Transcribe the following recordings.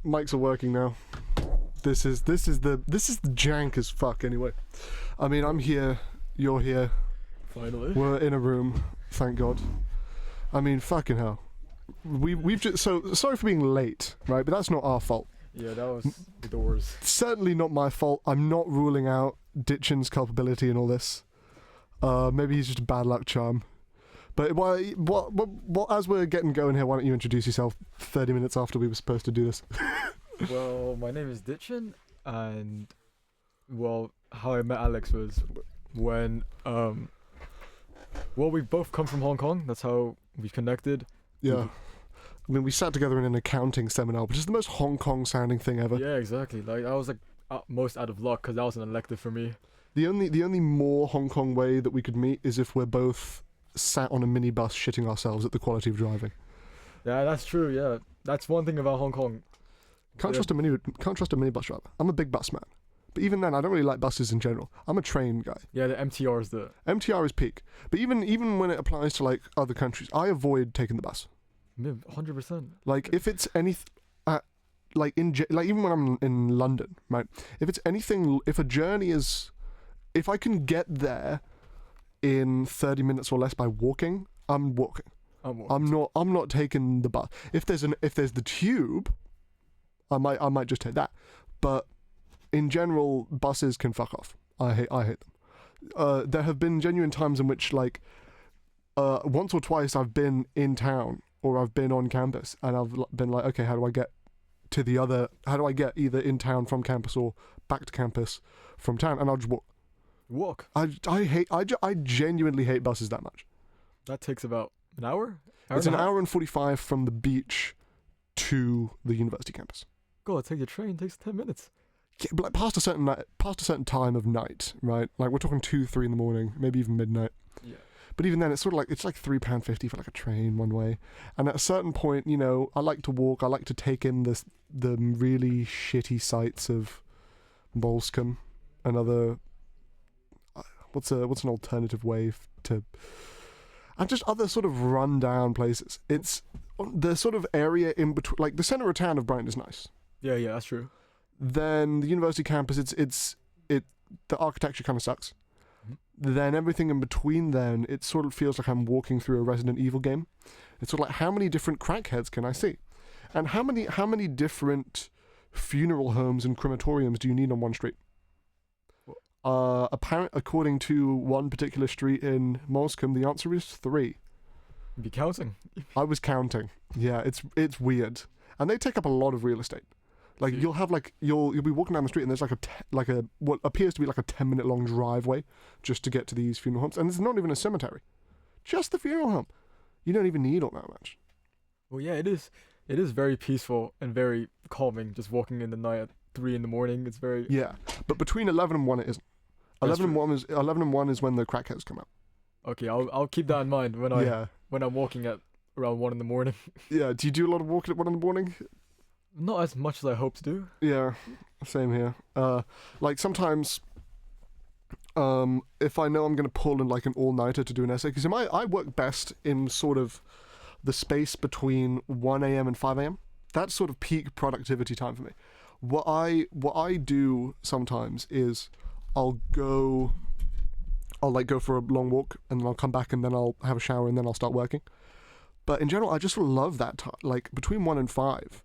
Mics are working now. This is the jank as fuck anyway. I mean, I'm here, you're here. Finally. We're in a room, thank God. I mean, fucking hell. We've just sorry for being late, right? But that's not our fault. Yeah, that was the worst. Certainly not my fault. I'm not ruling out Dichhen's culpability in all this. Maybe he's just a bad luck charm. But what, as we're getting going here, why don't you introduce yourself 30 minutes after we were supposed to do this? Well, my name is Dichhen, and well, how I met Alex was when we both come from Hong Kong. That's how we connected. Yeah. I mean, we sat together in an accounting seminar, which is the most Hong Kong sounding thing ever. Yeah, exactly. Like I was like most out of luck because that was an elective for me. The only more Hong Kong way that we could meet is if we're both sat on a minibus shitting ourselves at the quality of driving. Yeah, that's true. Yeah, that's one thing about Hong Kong. Can't trust a minibus driver. I'm a big bus man. But even then, I don't really like buses in general. I'm a train guy. Yeah, the MTR is peak. But even when it applies to like other countries, I avoid taking the bus. 100%. Like if it's anything, like even when I'm in London, right? If it's anything, if a journey is, if I can get there in 30 minutes or less by walking, I'm walking. I'm not taking the bus. If there's the tube, I might just take that. But in general, buses can fuck off. I hate them. There have been genuine times in which like once or twice I've been in town or I've been on campus and I've been like, okay, how do I get either in town from campus or back to campus from town? And I'll just walk. I genuinely hate buses that much. That takes about an hour? It's an hour and 45 from the beach to the university campus. God, take the train, it takes 10 minutes. Yeah, but like past a certain time of night, right? Like we're talking 2-3 in the morning, maybe even midnight. Yeah. But even then, it's sort of like, it's like £3.50 for like a train one way. And at a certain point, you know, I like to walk. I like to take in the really shitty sights of Bolscombe and other. What's an alternative way to? And just other sort of rundown places. It's the sort of area in between, like the centre of town of Brighton is nice. Yeah, that's true. Then the university campus, the architecture kind of sucks. Then everything in between, then it sort of feels like I'm walking through a Resident Evil game. It's sort of like, how many different crackheads can I see, and how many different funeral homes and crematoriums do you need on one street? According to one particular street in Moulsecoombe, the answer is 3. Be counting. I was counting. Yeah, it's weird, and they take up a lot of real estate. Like you'll have like you'll be walking down the street and there's like a what appears to be like a 10-minute long driveway just to get to these funeral homes, and it's not even a cemetery, just the funeral home. You don't even need all that much. Well, yeah, it is very peaceful and very calming just walking in the night at 3 in the morning. It's very but between 11 and 1 it isn't. 11 and 1 is when the crackheads come out. Okay, I'll keep that in mind when I'm walking at around 1 in the morning. Yeah, do you do a lot of walking at 1 in the morning? Not as much as I hope to do. Yeah, same here. Like sometimes, if I know I'm going to pull in like an all-nighter to do an essay, because I work best in sort of the space between 1 a.m. and 5 a.m. That's sort of peak productivity time for me. What I do sometimes is I'll go for a long walk and then I'll come back and then I'll have a shower and then I'll start working. But in general, I just love that time. Like between 1 and 5.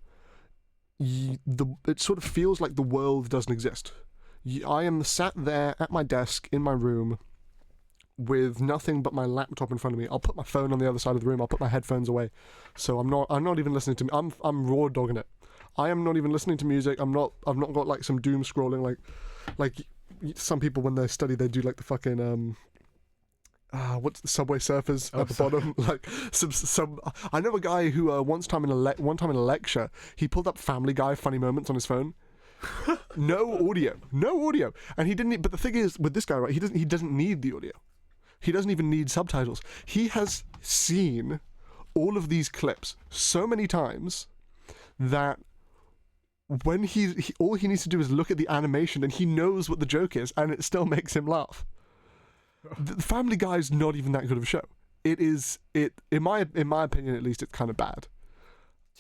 It sort of feels like the world doesn't exist. I am sat there at my desk in my room with nothing but my laptop in front of me. I'll put my phone on the other side of the room. I'll put my headphones away, so I'm not even listening to. I'm raw dogging it. I am not even listening to music. I've not got like some doom scrolling like some people when they study they do like the fucking what's the Subway Surfers at the bottom? Like some. I know a guy who one time in a lecture he pulled up Family Guy funny moments on his phone. No audio, and he didn't. But the thing is, with this guy, right? He doesn't need the audio. He doesn't even need subtitles. He has seen all of these clips so many times that when all he needs to do is look at the animation and he knows what the joke is, and it still makes him laugh. The Family Guy is not even that good of a show. In my opinion at least, it's kind of bad.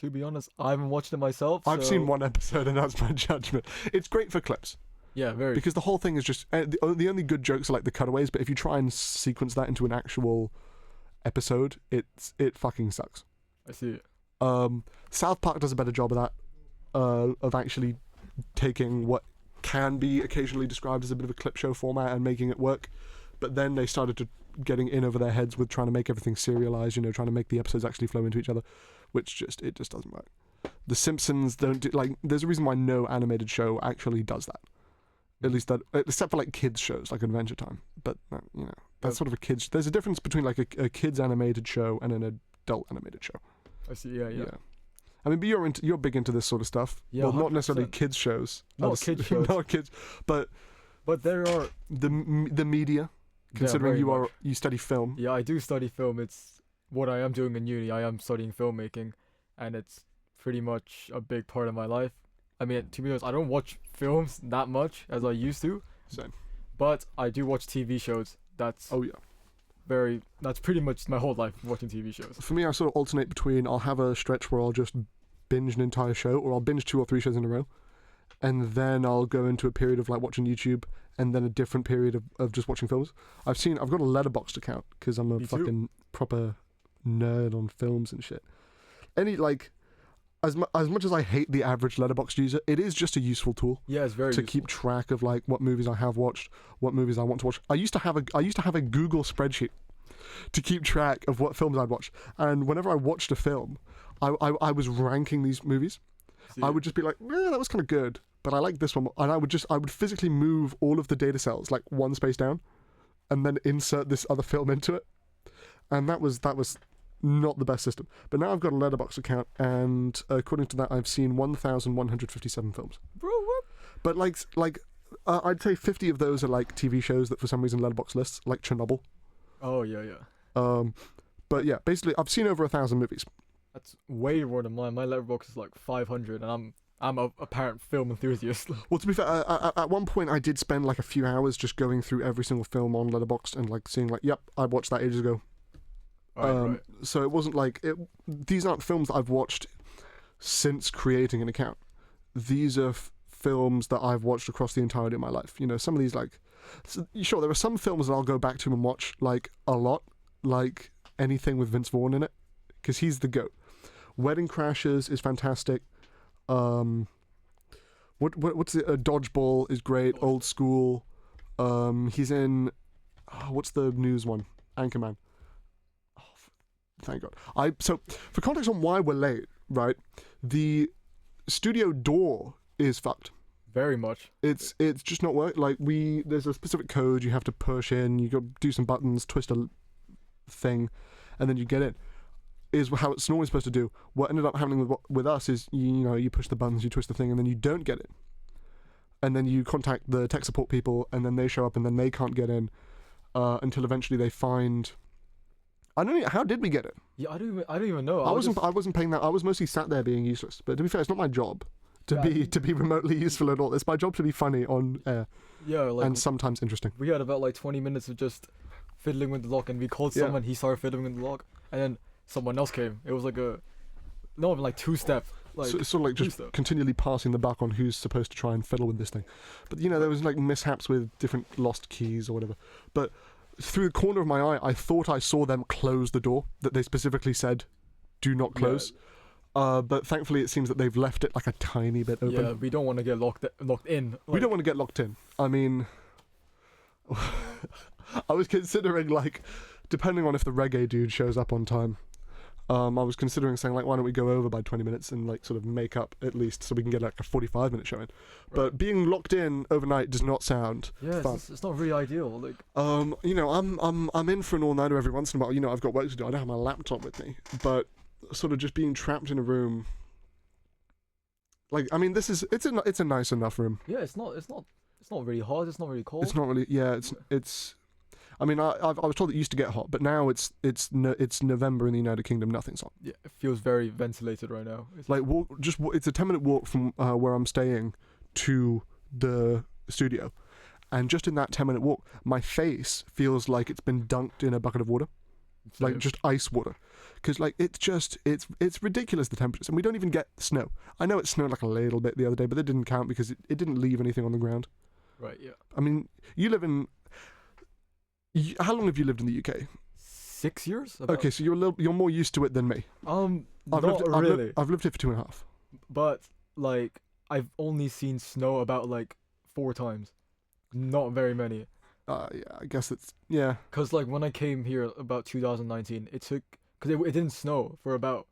To be honest, I haven't watched it myself. I've seen so- one episode, and that's my judgment. It's great for clips Yeah, very. because the whole thing is just the only good jokes are like the cutaways. But if you try and sequence that into an actual episode, it fucking sucks. I see it. South Park does a better job of that, of actually taking what can be occasionally described as a bit of a clip show format and making it work. But then they started to getting in over their heads with trying to make everything serialized, trying to make the episodes actually flow into each other, which just doesn't work. The Simpsons don't do, like, there's a reason why no animated show actually does that. At least that, except for like kids shows like Adventure Time. But that's sort of a kids. There's a difference between like a kids animated show and an adult animated show. I see. Yeah. I mean, but you're big into this sort of stuff. Yeah, well, not necessarily 100%. kids shows. Not kids shows. Not kids, but there are. the media. Considering very you study film. Yeah, I do study film. It's what I am doing in uni. I am studying filmmaking, and it's pretty much a big part of my life. I mean, to be honest, I don't watch films that much as I used to. Same. But I do watch TV shows. That's Oh yeah. That's pretty much my whole life watching TV shows. For me, I sort of alternate between I'll have a stretch where I'll just binge an entire show, or I'll binge 2 or 3 shows in a row, and then I'll go into a period of like watching YouTube, and then a different period of just watching films. I've got a Letterboxd account because I'm a Me too. fucking proper nerd on films and shit. As much as I hate the average Letterboxd user, it is just a useful tool Yeah, it's very to useful. keep track of like what movies I have watched, what movies I want to watch. I used to have a Google spreadsheet to keep track of what films I'd watched, and whenever I watched a film, I was ranking these movies. See, I would just be like, that was kind of good, but I like this one, and I would physically move all of the data cells like one space down, and then insert this other film into it, and that was not the best system. But now I've got a Letterboxd account, and according to that, I've seen 1,157 films. bro, what? But I'd say 50 of those are like TV shows that for some reason Letterboxd lists, like Chernobyl. Oh yeah. But yeah, basically I've seen over 1,000 movies. That's way more than mine. My letterbox is like 500, and I'm a apparent film enthusiast. Well, to be fair, at one point I did spend like a few hours just going through every single film on Letterboxd and like seeing like, yep, I watched that ages ago. Right. So it wasn't like these aren't films that I've watched since creating an account. These are films that I've watched across the entirety of my life. Some of these sure, there are some films that I'll go back to and watch like a lot, like anything with Vince Vaughn in it, because he's the GOAT. Wedding Crashers is fantastic. What's it? Dodgeball is great. Old School. He's in. What's the news one? Anchorman. Oh, thank God. So for context on why we're late, right? The studio door is fucked. Very much. It's just not work. Like there's a specific code you have to push in. You got to do some buttons, twist a thing, and then you get in. Is how it's normally supposed to do. What ended up happening with us is you push the buttons, you twist the thing, and then you don't get it. And then you contact the tech support people, and then they show up, and then they can't get in until eventually they find. I don't know. How did we get it? Yeah, I don't even know. I wasn't paying that. I was mostly sat there being useless. But to be fair, it's not my job to be remotely useful at all. It's my job to be funny on air and sometimes interesting. We had about like 20 minutes of just fiddling with the lock, and we called someone. He started fiddling with the lock, and then someone else came. It was like like 2-step. Like so it's sort of like just continually passing the buck on who's supposed to try and fiddle with this thing. But there was like mishaps with different lost keys or whatever. But through the corner of my eye, I thought I saw them close the door that they specifically said, "Do not close." Yeah. But thankfully, it seems that they've left it like a tiny bit open. Yeah, we don't want to get locked in. Like, we don't want to get locked in. I mean, I was considering depending on if the reggae dude shows up on time. I was considering saying why don't we go over by 20 minutes and sort of make up at least so we can get a 45-minute show in. Right. But being locked in overnight does not sound fun. It's not really ideal. Like I'm in for an all-nighter every once in a while. I've got work to do. I don't have my laptop with me, but sort of just being trapped in a room. It's a nice enough room. Yeah, it's not really hot. It's not really cold. It's not really. Yeah, it's. I mean, I was told it used to get hot, but now it's November in the United Kingdom. Nothing's hot. Yeah, it feels very ventilated right now. It's it's a 10-minute walk from where I'm staying to the studio, and just in that 10-minute walk, my face feels like it's been dunked in a bucket of water, like just ice water, because like it's ridiculous the temperatures, and we don't even get snow. I know it snowed like a little bit the other day, but that didn't count because it didn't leave anything on the ground. Right. Yeah. I mean, you live in. How long have you lived in the UK? 6 years. About. Okay, so you're more used to it than me. Not really. I've lived here for 2.5. But like I've only seen snow about like 4 times. Not very many. Yeah, I guess it's yeah. Cause like when I came here about 2019, it took because it didn't snow for about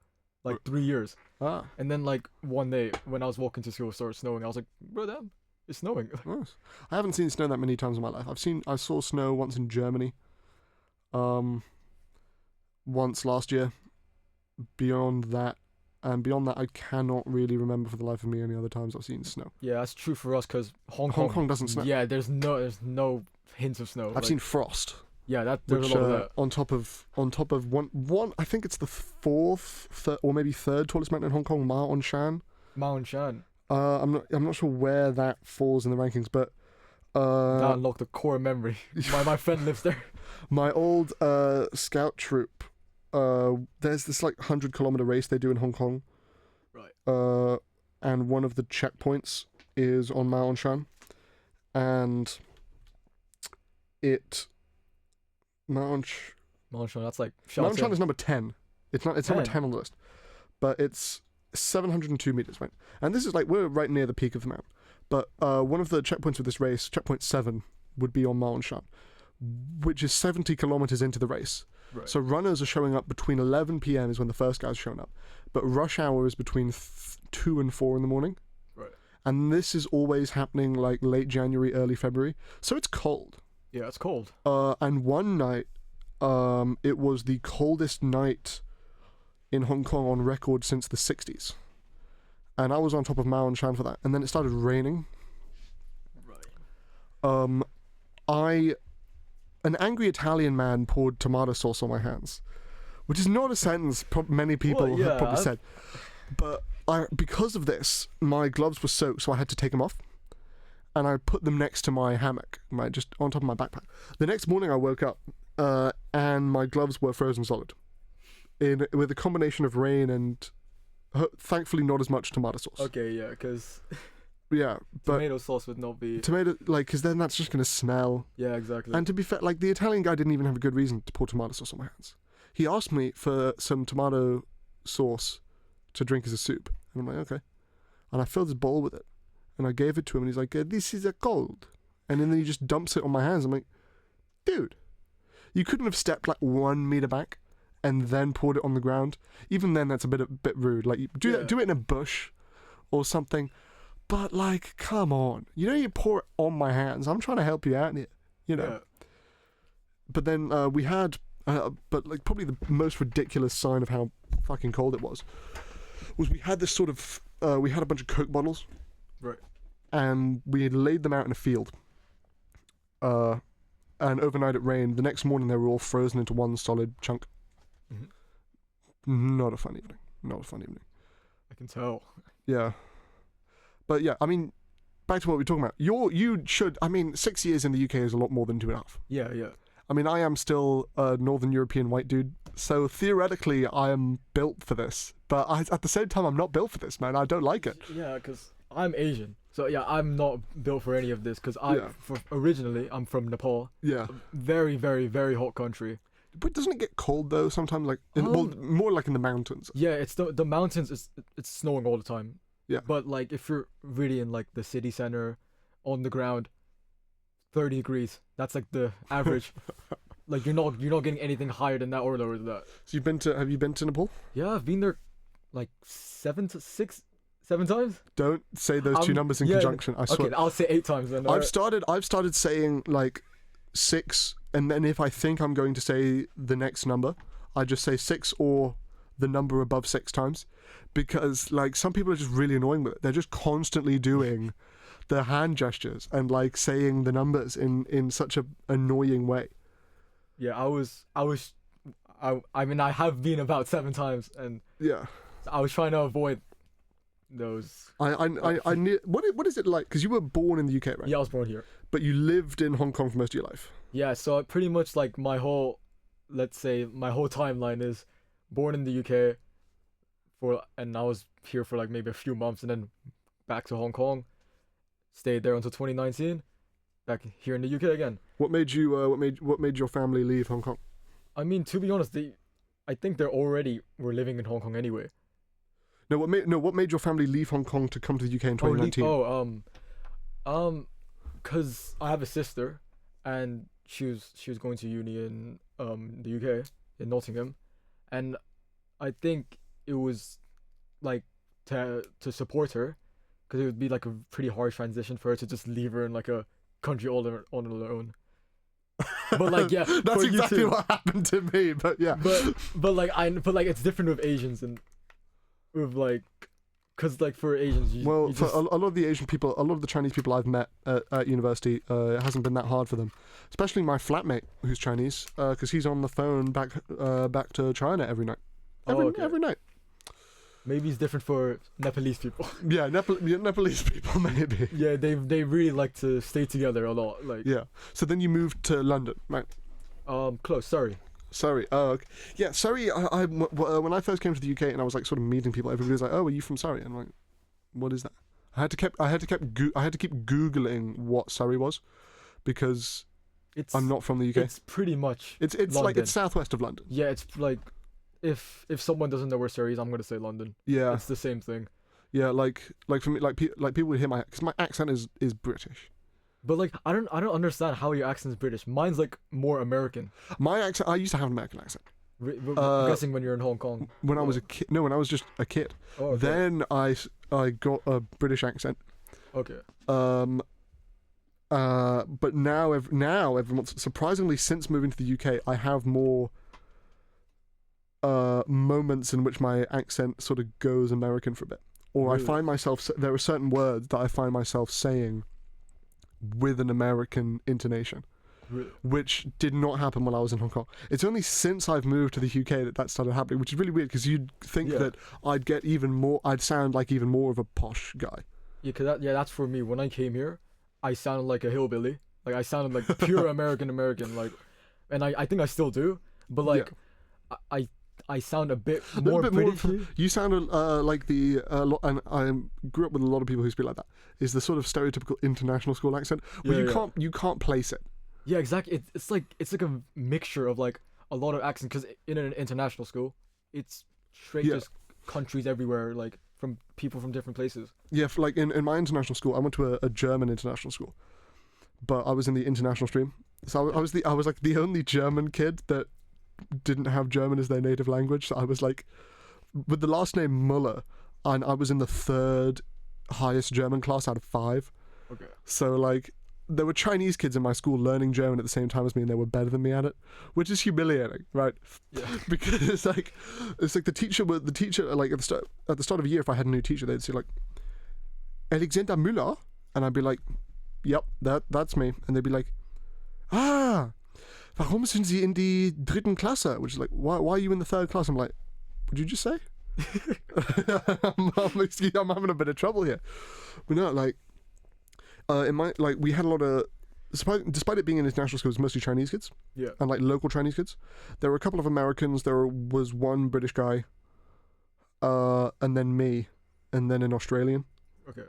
like 3 years, Ah, and then like one day when I was walking to school, it started snowing. I was like, bro, damn, it's snowing. nice. I haven't seen snow that many times in my life. I saw snow once in Germany. Once last year. Beyond that, I cannot really remember for the life of me any other times I've seen snow. Yeah, that's true for us because Hong Hong Kong doesn't snow. Yeah, there's no hints of snow. I've seen frost. Yeah, there's Which, a lot of that. on top of one, I think it's the third or maybe third tallest mountain in Hong Kong, Ma On Shan. Mount Shan. I'm not sure where that falls in the rankings, but That unlocked a core memory. My friend lives there. my old scout troop. There's this like 100-kilometer race they do in Hong Kong. Right. And one of the checkpoints is on Ma On Shan, and Mount Shan, that's like Mount Shan is number 10. It's number 10. 10 on the list, but it's 702 meters, right? And this is like we're right near the peak of the mountain. But one of the checkpoints of this race, checkpoint 7, would be on Ma On Shan, which is 70 kilometers into the race. Right. So runners are showing up between 11 p.m. is when the first guy's showing up, but rush hour is between 2 and 4 in the morning. Right. And this is always happening like late January, early February. So it's cold. Yeah, it's cold. And one night, it was the coldest night in Hong Kong on record since the 60s. And I was on top of Ma On Shan for that. And then it started raining. Right. An angry Italian man poured tomato sauce on my hands, which is not a sentence many people Well, yeah, have probably said. But because of this, my gloves were soaked, so I had to take them off. And I put them next to my hammock, just on top of my backpack. The next morning I woke up, and my gloves were frozen solid, with a combination of rain and, thankfully, not as much tomato sauce. Okay, yeah, because Yeah, but tomato sauce would not be. because then that's just gonna smell. Yeah, exactly. And to be fair, like the Italian guy didn't even have a good reason to pour tomato sauce on my hands. He asked me for some tomato sauce to drink as a soup, and I'm like, okay. And I filled his bowl with it, and I gave it to him, and he's like, "This is a cold," and then he just dumps it on my hands. I'm like, dude, you couldn't have stepped like 1 meter back and then poured it on the ground. Even then, that's a bit rude. Like, do it in a bush or something. But like, come on, you pour it on my hands. I'm trying to help you out here, Yeah. But then we had, but like probably the most ridiculous sign of how fucking cold it was we had this sort of, we had a bunch of Coke bottles. Right. And we had laid them out in a field. And overnight it rained. The next morning they were all frozen into one solid chunk. Mm-hmm. Not a fun evening. I can tell. Yeah. But yeah, I mean, back to what we were talking about. 6 years in the UK is a lot more than 2.5. Yeah. I mean, I am still a Northern European white dude, so theoretically I am built for this. But at the same time, I'm not built for this, man. I don't like it. Yeah, because I'm Asian. So yeah, I'm not built for any of this because originally I'm from Nepal. Yeah. Very, very, very hot country. But doesn't it get cold though sometimes? Like, more like in the mountains. Yeah, it's the mountains. It's snowing all the time. Yeah. But like if you're really in like the city center, on the ground, 30 degrees. That's like the average. Like you're not getting anything higher than that or lower than that. So have you been to Nepal? Yeah, I've been there like 7 times. Don't say those two numbers in conjunction. I swear. Okay, I'll say 8 times then. I've started saying like 6, and then if I think I'm going to say the next number, I just say 6 or the number above 6 times, because like some people are just really annoying with it. They're just constantly doing the hand gestures and like saying the numbers in such a annoying way. Yeah, I mean I have been about 7 times, and yeah, I was trying to avoid those. I knew what is it like? Because you were born in the UK, right? Yeah, I was born here. But you lived in Hong Kong for most of your life. Yeah, so pretty much like my whole timeline is born in the UK and I was here for like maybe a few months and then back to Hong Kong. Stayed there until 2019. Back here in the UK again. What made you? What made your family leave Hong Kong? I mean, to be honest, I think they already were living in Hong Kong anyway. No, what made your family leave Hong Kong to come to the UK in 2019? Cause I have a sister, and she was going to uni in the UK in Nottingham, and I think it was like to support her, because it would be like a pretty hard transition for her to just leave her in like a country all on her own. But like, yeah, that's exactly what happened to me. But yeah, but like it's different with Asians and with like, cause like for Asians, a lot of the Asian people, a lot of the Chinese people I've met at university, it hasn't been that hard for them. Especially my flatmate who's Chinese, because he's on the phone back to China every night. Every night. Maybe it's different for Nepalese people. Yeah, Nepalese people maybe. Yeah, they really like to stay together a lot. Like, yeah. So then you moved to London, right? Close. Sorry. Okay. Yeah, Surrey. When I first came to the UK and I was like sort of meeting people, everybody was like, "Oh, are you from Surrey?" And I'm like, "What is that?" I had to keep googling what Surrey was, because I'm not from the UK. It's pretty much. It's London. like it's southwest of London. Yeah, it's like. If someone doesn't know where Surrey is, I'm gonna say London. Yeah, it's the same thing. Yeah, like for me, like people would hear because my accent is British. But like I don't understand how your accent is British. Mine's like more American. My accent, I used to have an American accent. I'm guessing when you're in Hong Kong. When I was a kid, no, when I was just a kid. Oh, okay. Then I got a British accent. Okay. But now every month, surprisingly, since moving to the UK, I have more moments in which my accent sort of goes American for a bit, or really? I find myself, there are certain words that I find myself saying with an American intonation, really? Which did not happen when I was in Hong Kong. It's only since I've moved to the UK that started happening, which is really weird, because you'd think that I'd sound like even more of a posh guy. Yeah, that's for me. When I came here, I sounded like a hillbilly. Like I sounded like pure American, like, and I think I still do, but like, yeah. I sound a bit more British. You sound like and I grew up with a lot of people who speak like that. Is the sort of stereotypical international school accent where you can't place it. Yeah, exactly. It's like a mixture of like a lot of accents, because in an international school, it's straight just countries everywhere, like from people from different places. Yeah, like in my international school, I went to a German international school, but I was in the international stream, so I was like the only German kid that didn't have German as their native language. So I was like, with the last name Muller, and I was in the third highest German class out of 5. Okay. So like, there were Chinese kids in my school learning German at the same time as me, and they were better than me at it, which is humiliating, right? Yeah. Because it's like the teacher like at the start of a year, if I had a new teacher, they'd say like, Alexander Müller, and I'd be like, yep, that's me, and they'd be like, warum sind Sie in die dritten Klasse? Which is like, why are you in the 3rd class? I'm like, what did you just say? I'm having a bit of trouble here. But no, like, we had a lot of, despite it being an international school, it was mostly Chinese kids. Yeah. And like local Chinese kids. There were a couple of Americans. There was one British guy, and then me, and then an Australian. Okay.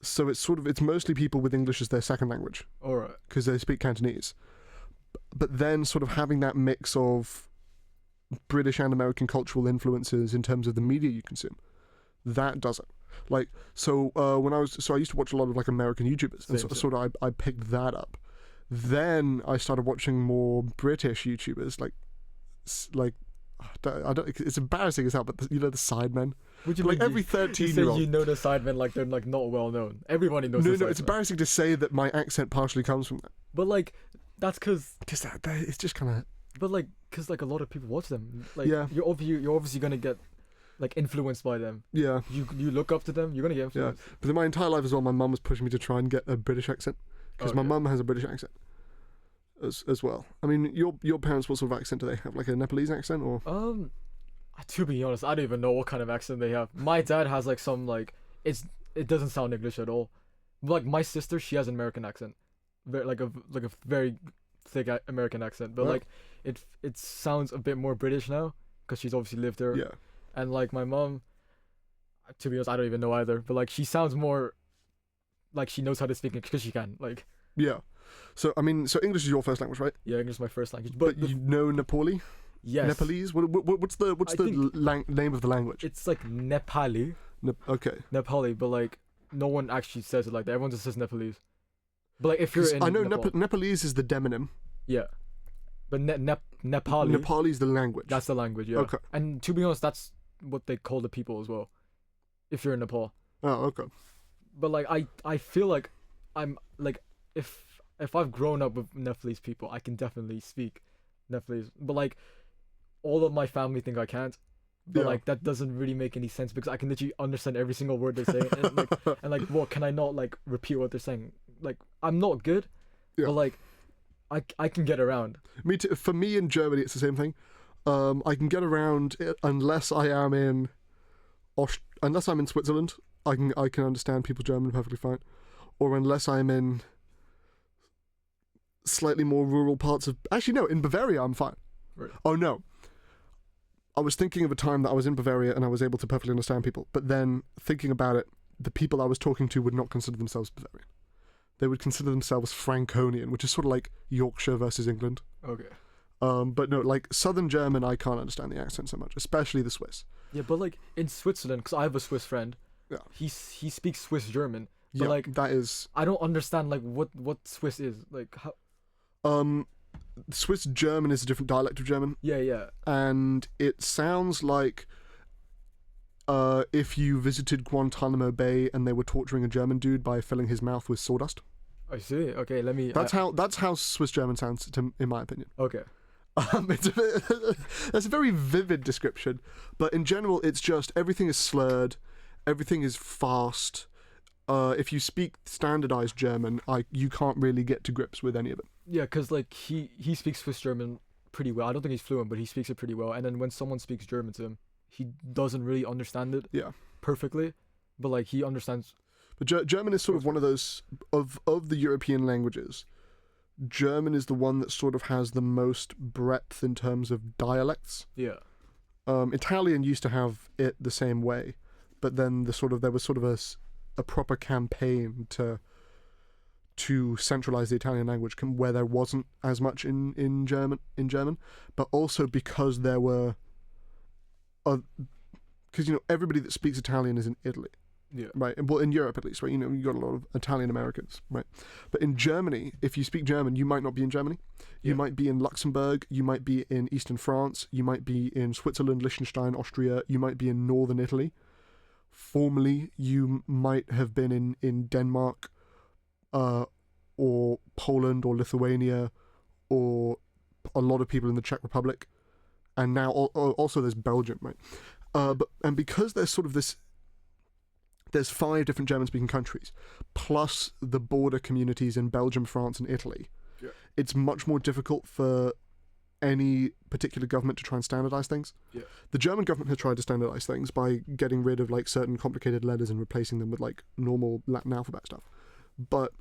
So it's mostly people with English as their second language. All right. Because they speak Cantonese. But then sort of having that mix of British and American cultural influences in terms of the media you consume, that does it. Like, so I used to watch a lot of like American YouTubers, and sort of I picked that up. Then I started watching more British YouTubers, like I don't. It's embarrassing as hell, but the Sidemen. Would you like every 13-year-old? You know the Sidemen like they're like not well known. Everybody knows. No, it's embarrassing to say that my accent partially comes from that. But like, that's because that it's just kind of. But like, because like a lot of people watch them. Like, yeah. You're obviously gonna get like influenced by them. Yeah. You look up to them. You're gonna get influenced. Yeah. But in my entire life as well, my mum was pushing me to try and get a British accent, because my mum has a British accent. As well. I mean, your parents, what sort of accent do they have? Like a Nepalese accent, or? To be honest, I don't even know what kind of accent they have. My dad has like some like it doesn't sound English at all. Like my sister, she has an American accent, like a very thick American accent, but like it sounds a bit more British now, because she's obviously lived there. Yeah. And like my mom, to be honest, I don't even know either. But like she sounds more like she knows how to speak because she can. Like Yeah. So I mean, so English is your first language, right? yeah, English is my first language. But you know Nepali? Yes. Nepalese? What's the name of the language? It's like Nepali. Okay. Nepali, but like no one actually says it like that. Everyone just says Nepalese. But like if you're in I know Nepal, Nepalese is the demonym. yeah. But Nepali. Nepali is the language. That's the language, yeah. Okay. And to be honest, that's what they call the people as well. If you're in Nepal. Oh, okay. But like I feel like I'm like if I've grown up with Nepalese people, I can definitely speak Nepalese. But like all of my family think I can't. But Yeah. like that doesn't really make any sense because I can literally understand every single word they're saying. and like what can I not like repeat what they're saying? Like I'm not good, Yeah. but like I can get around. Me too. For me in Germany, it's the same thing. I can get around unless I am in unless I'm in Switzerland. I can understand people German perfectly fine, or unless I'm in slightly more rural parts of. Actually, no, in Bavaria I'm fine. Right. Oh no. I was thinking of a time that I was in Bavaria and I was able to perfectly understand people, but then thinking about it, the people I was talking to would not consider themselves Bavarian. They would consider themselves Franconian, which is sort of like Yorkshire versus England. Okay. But no, like Southern German, I can't understand the accent so much, especially the Swiss. Yeah, but like in Switzerland, because I have a Swiss friend. Yeah. He speaks Swiss German. But Yeah, like that is. I don't understand like what Swiss is like how. Swiss German is a different dialect of German, Yeah. and it sounds like if you visited Guantanamo Bay and they were torturing a German dude by filling his mouth with sawdust. I see. Okay, let me. That's how Swiss German sounds, in my opinion. Okay. That's a very vivid description, but in general, it's just everything is slurred, everything is fast. If you speak standardized German, you can't really get to grips with any of it. Yeah, because like he speaks Swiss German pretty well. I don't think he's fluent, but he speaks it pretty well. And then when someone speaks German to him, he doesn't really understand it. Yeah. Perfectly, but like he understands. But German is sort of one of those of the European languages. German is the one that sort of has the most breadth in terms of dialects. Yeah. Italian used to have it the same way, but then there was sort of a proper campaign to centralize the Italian language where there wasn't as much in German, but also because there were because everybody that speaks Italian is in Italy. Yeah. Right. Well, in Europe at least, right? You got a lot of Italian Americans, right? But in Germany, if you speak German, you might not be in Germany. You might be in Luxembourg. You might be in Eastern France. You might be in Switzerland, Liechtenstein, Austria. You might be in Northern Italy. Formerly, you might have been in Denmark, or Poland, or Lithuania, or a lot of people in the Czech Republic, and now also there's Belgium, right? But because there's sort of this. There's 5 different German-speaking countries, plus the border communities in Belgium, France, and Italy. Yeah. It's much more difficult for any particular government to try and standardize things. Yeah. The German government has tried to standardize things by getting rid of like certain complicated letters and replacing them with like normal Latin alphabet stuff. But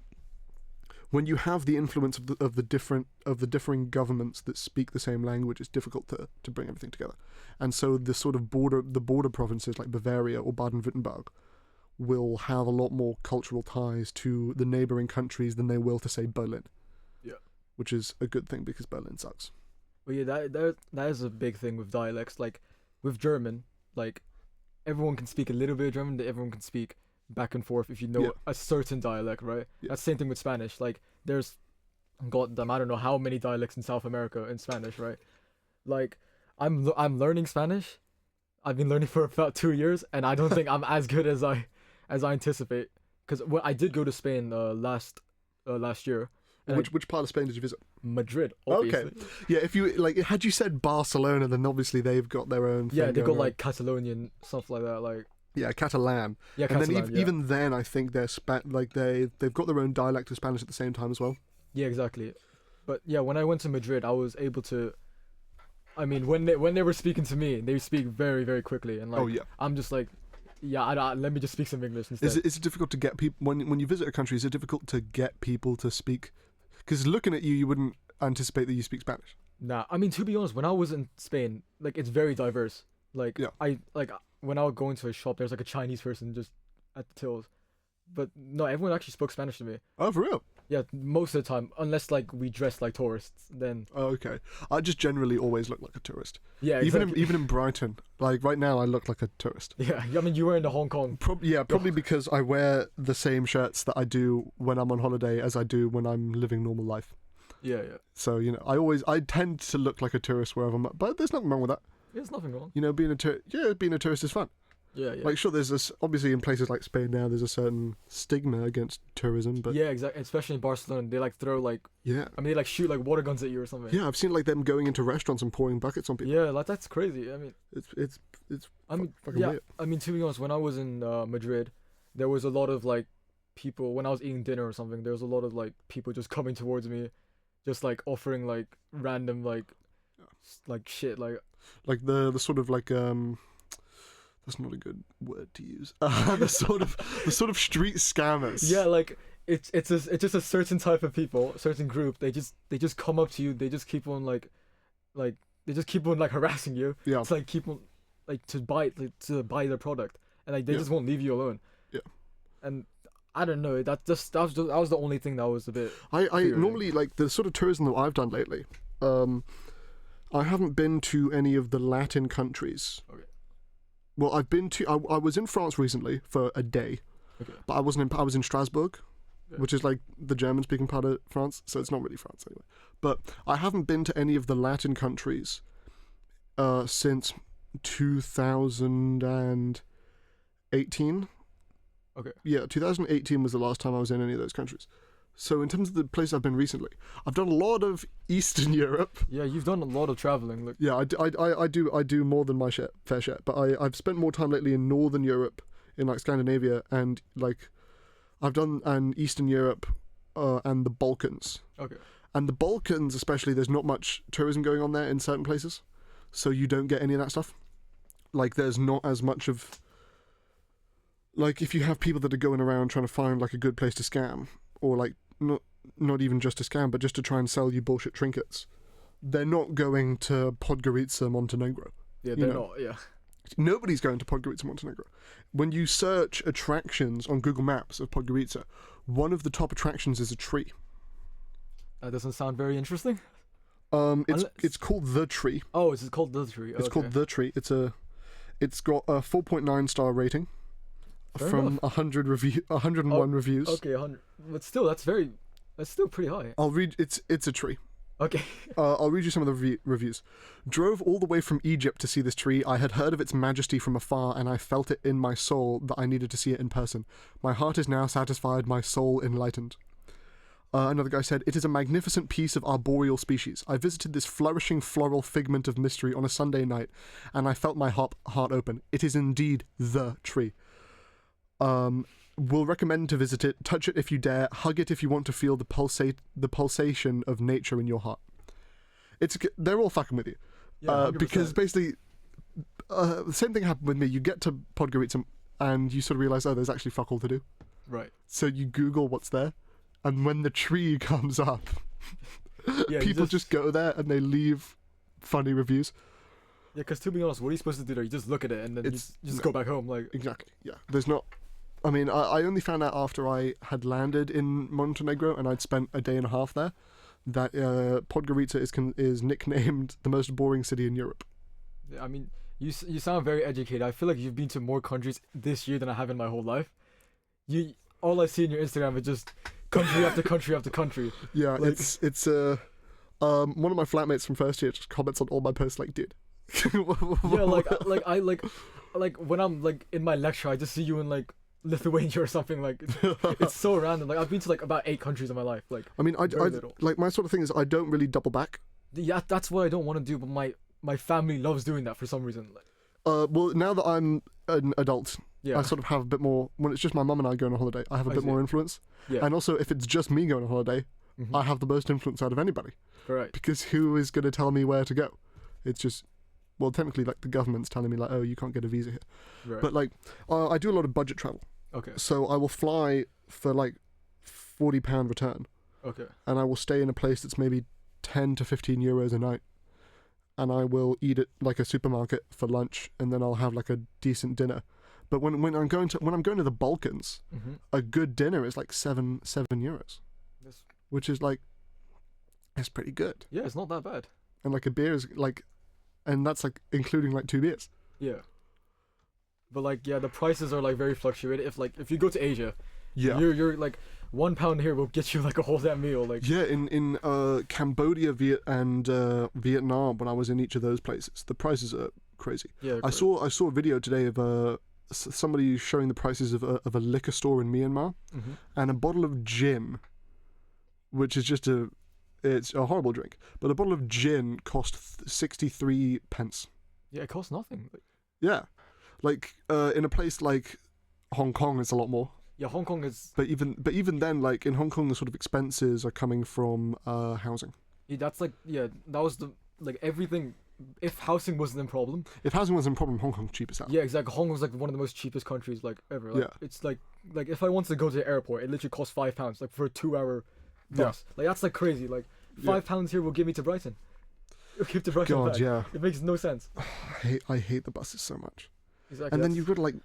when you have the influence of the differing governments that speak the same language, it's difficult to bring everything together. And so the sort of border provinces like Bavaria or Baden-Württemberg will have a lot more cultural ties to the neighboring countries than they will to, say, Berlin. Yeah. Which is a good thing because Berlin sucks. Well, yeah, that is a big thing with dialects. Like, with German, like, everyone can speak a little bit of German, everyone can speak back and forth if you know a certain dialect, right? Yeah. That's the same thing with Spanish. Like, there's, goddamn, I don't know how many dialects in South America in Spanish, right? Like, I'm learning Spanish. I've been learning for about 2 years, and I don't think I'm as good as I anticipate, because I did go to Spain last year. Which part of Spain did you visit? Madrid, obviously. Okay. Yeah, if you had you said Barcelona, then obviously they've got their own thing. Yeah, they've got on. like Catalonian stuff like that, like. Yeah, Catalan. Yeah, and Catalan. then even then, I think they've got their own dialect of Spanish at the same time as well. Yeah, exactly. But yeah, when I went to Madrid, I was able to. I mean, when they were speaking to me, they speak very, very quickly, and like, I'm just like. Yeah, let me just speak some English instead. Is it difficult to get people when you visit a country? Is it difficult to get people to speak? Because looking at you, you wouldn't anticipate that you speak Spanish. Nah, I mean, to be honest, when I was in Spain, like it's very diverse. Like Yeah. when I would go into a shop, there's like a Chinese person just at the tills, but no, everyone actually spoke Spanish to me. Oh, for real? Yeah, most of the time, unless like we dress like tourists, then Oh, okay. I just generally always look like a tourist. yeah, Even exactly. even in Brighton, like right now, I look like a tourist. Yeah, I mean, you were in the Hong Kong. Probably because I wear the same shirts that I do when I'm on holiday as I do when I'm living normal life. Yeah, yeah. So I tend to look like a tourist wherever I'm at, but there's nothing wrong with that. There's nothing wrong. Being a tourist is fun. Yeah, yeah. Like, sure, there's this obviously in places like Spain now. There's a certain stigma against tourism, but yeah, exactly. Especially in Barcelona, they like throw like, yeah, I mean, they like shoot like water guns at you or something. yeah, I've seen like them going into restaurants and pouring buckets on people. Yeah, like that's crazy. I mean, It's I mean, fucking yeah. weird. I mean, to be honest, when I was in Madrid, there was a lot of like people. When I was eating dinner or something, there was a lot of like people just coming towards me, just like offering like random like, like shit like. Like the sort of like that's not a good word to use. The sort of street scammers. Yeah, like it's just a certain type of people, certain group. They just come up to you. They just keep on like they just keep on like harassing you. Yeah. To like keep on like to buy their product, and like they Yeah. just won't leave you alone. Yeah. And I don't know. That was the only thing that was a bit. I Fearing. normally like the sort of tourism that I've done lately. I haven't been to any of the Latin countries. Okay. Well, I've been to. I was in France recently for a day, Okay. but I wasn't in. I was in Strasbourg, Yeah. which is like the German-speaking part of France, so it's not really France anyway. But I haven't been to any of the Latin countries since 2018. Okay. Yeah, 2018 was the last time I was in any of those countries. So in terms of the place I've been recently, I've done a lot of Eastern Europe. Yeah, you've done a lot of traveling. Like, Yeah, I do more than my fair share. But I've spent more time lately in Northern Europe, in like Scandinavia, and like I've done an Eastern Europe and the Balkans. okay. And the Balkans especially, there's not much tourism going on there in certain places, so you don't get any of that stuff. Like there's not as much of like if you have people that are going around trying to find like a good place to scam, or like not even just to scam, but just to try and sell you bullshit trinkets, they're not going to Podgorica, Montenegro. Yeah, You they're know. not. Yeah. Nobody's going to Podgorica, Montenegro. When you search attractions on Google Maps of Podgorica, one of the top attractions is a tree. That doesn't sound very interesting. It's called the tree. Oh, it's called the tree. It's called the tree. It's got a 4.9 star rating Fair from enough. 101 reviews. Okay, 100. But still, that's still pretty high. I'll read. It's a tree. Okay. I'll read you some of the reviews. Drove all the way from Egypt to see this tree. I had heard of its majesty from afar, and I felt it in my soul that I needed to see it in person. My heart is now satisfied, my soul enlightened. Another guy said, it is a magnificent piece of arboreal species. I visited this flourishing floral figment of mystery on a Sunday night, and I felt my heart open. It is indeed the tree. Will recommend to visit it, touch it if you dare, hug it if you want to feel the pulsation of nature in your heart. They're all fucking with you. Yeah, Because 100%. basically, the same thing happened with me. You get to Podgorica and you sort of realise, oh, there's actually fuck all to do. Right. So you Google what's there, and when the tree comes up, Yeah, people just go there and they leave funny reviews. Yeah, because to be honest, what are you supposed to do there? You just look at it and then you It's- just go back home. Like, Exactly. Yeah. There's not. I mean, I only found out after I had landed in Montenegro and I'd spent a day and a half there that Podgorica is nicknamed the most boring city in Europe. I mean, you sound very educated. I feel like you've been to more countries this year than I have in my whole life. All I see in your Instagram is just country after country after country. Yeah, Like- it's one of my flatmates from first year just comments on all my posts like, dude. Yeah, like when I'm like in my lecture, I just see you in like Lithuania or something. Like it's so random. Like I've been to like about 8 countries in my life. Like I mean, I very little. like my sort of thing is I don't really double back. Yeah, that's what I don't want to do. But my family loves doing that for some reason. Like, Well, now that I'm an adult, yeah, I sort of have a bit more. When it's just my mum and I going on holiday, I have a I bit see. more influence. yeah, And also, if it's just me going on holiday, mhm, I have the most influence out of anybody. correct. Because who is going to tell me where to go? It's just, well, technically, like the government's telling me, like, oh, you can't get a visa here. Right. But like, I do a lot of budget travel, okay, so I will fly for like £40 return, okay, and I will stay in a place that's maybe 10 to 15 euros a night. and I will eat at like a supermarket for lunch, and then I'll have like a decent dinner. But when I'm going to the Balkans, Mm-hmm. a good dinner is like seven euros, That's, which is like, that's pretty good. yeah, it's not that bad. And like a beer is like, and that's like including like 2 beers. Yeah. But like, yeah, the prices are like very fluctuating. If you go to Asia, Yeah. you're like £1 here will get you like a whole damn meal. Like, Yeah, in Cambodia, and Vietnam, when I was in each of those places, the prices are crazy. yeah, I saw a video today of somebody showing the prices of a liquor store in Myanmar, Mm-hmm. and a bottle of gin, which is just it's a horrible drink, but a bottle of gin cost 63 pence. Yeah, it costs nothing. Like, Yeah, like in a place like Hong Kong, it's a lot more. yeah, Hong Kong is. But even then, like in Hong Kong, the sort of expenses are coming from housing. Yeah, that's like, yeah, that was the like everything. If housing wasn't a problem, If housing wasn't a problem, Hong Kong's cheap as hell. yeah, exactly. Hong Kong's like one of the most cheapest countries like ever. Like, Yeah. it's like if I wanted to go to the airport, it literally costs £5 like for a 2-hour bus. Like that's like crazy. Like £5 here will give me to Brighton. It'll give to Brighton God, back. yeah. It makes no sense. I hate the buses so much. Exactly. And then that's- you've got to like,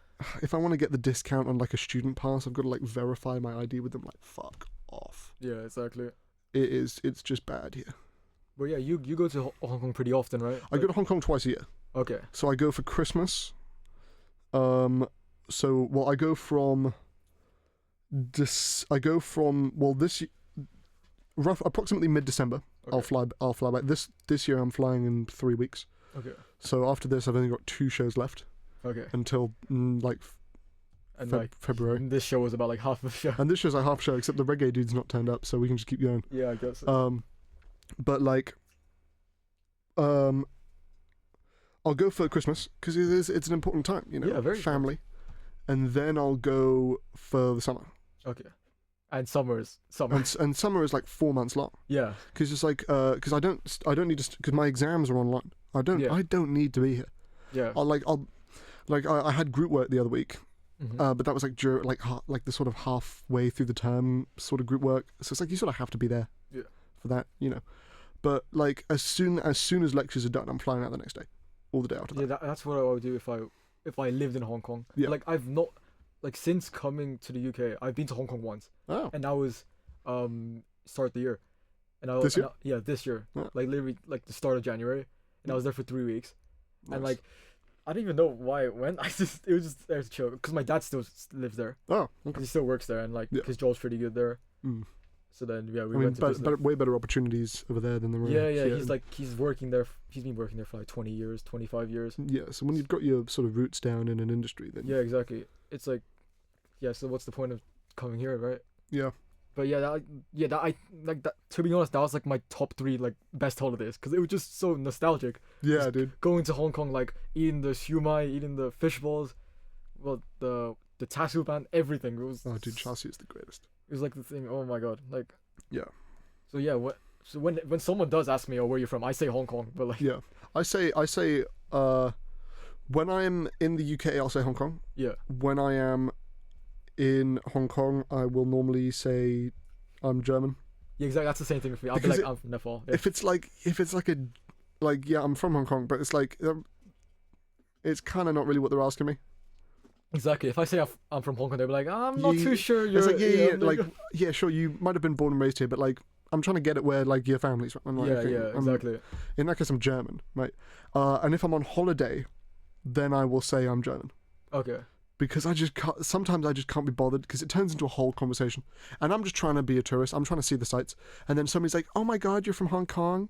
if I want to get the discount on like a student pass, I've got to like verify my ID with them. Like, fuck off. Yeah, exactly. It's just bad here. But yeah, you go to Hong Kong pretty often, right? I go to Hong Kong twice a year. Okay. So I go for Christmas. I go from this. Approximately mid-December. Okay. I'll fly back. This year I'm flying in 3 weeks. Okay. So after this, I've only got 2 shows left Okay. until like And like February. this show was about like half of the show. And this show's a half show, except the reggae dude's not turned up, so we can just keep going. Yeah, I guess. So. But like, I'll go for Christmas because it's an important time, you know. Yeah, very family, and then I'll go for the summer. Okay. And summer. And summer is like 4 months long Yeah. because it's like because I don't need to because my exams are online. I don't need to be here. Yeah. I had group work the other week. Mhm. But that was like during like the sort of halfway through the term sort of group work. So it's like you sort of have to be there. Yeah. For that, you know. But like as soon as lectures are done, I'm flying out the next day, or the day after that. Yeah, that's what I would do if I lived in Hong Kong. Yeah. Like I've not like since coming to the UK, I've been to Hong Kong once, Oh. and that was start of the year, and I This year? yeah, this year, Yeah. like literally like the start of January, and I was there for 3 weeks, and Nice. like I don't even know why it went. It was just there to chill because my dad still lives there Oh. Okay. because he still works there, and like Yeah. his job's pretty good there. Mm. So then yeah, we I mean, went to visit. way better opportunities over there than there were. Yeah, here. he's working there. He's been working there for like 20 years, 25 years. Yeah. So when you've got your sort of roots down in an industry, then Yeah, exactly. It's like, yeah. So what's the point of coming here, right? yeah. But yeah, that. To be honest, that was like my top 3 like best holidays because it was just so nostalgic. Yeah, Just dude. Going to Hong Kong, like eating the siu mai, eating the fish balls, well the tattoo band, everything. It was. Oh, dude, chassis is the greatest. It was like the thing. Oh my god, like. Yeah. So yeah, so when someone does ask me, "Oh, where you from?" I say Hong Kong, but like. Yeah. I say when I'm in the UK, I'll say Hong Kong. Yeah. When I am in Hong Kong, I will normally say I'm German. Yeah, exactly. That's the same thing with me. I'll be Because like, I'm from Nepal. Yeah. If it's like yeah, I'm from Hong Kong, but it's like it's kind of not really what they're asking me. Exactly. If I say I'm from Hong Kong, they'll be like, I'm not too sure. You're It's like I'm like yeah, sure, you might have been born and raised here, but like I'm trying to get it where like your family's from. I'm like, yeah, okay, yeah, exactly. In that case, I'm German, right? And if I'm on holiday, then I will say I'm German. Okay. Because sometimes I just can't be bothered because it turns into a whole conversation. And I'm just trying to be a tourist. I'm trying to see the sights. And then somebody's like, oh my God, you're from Hong Kong?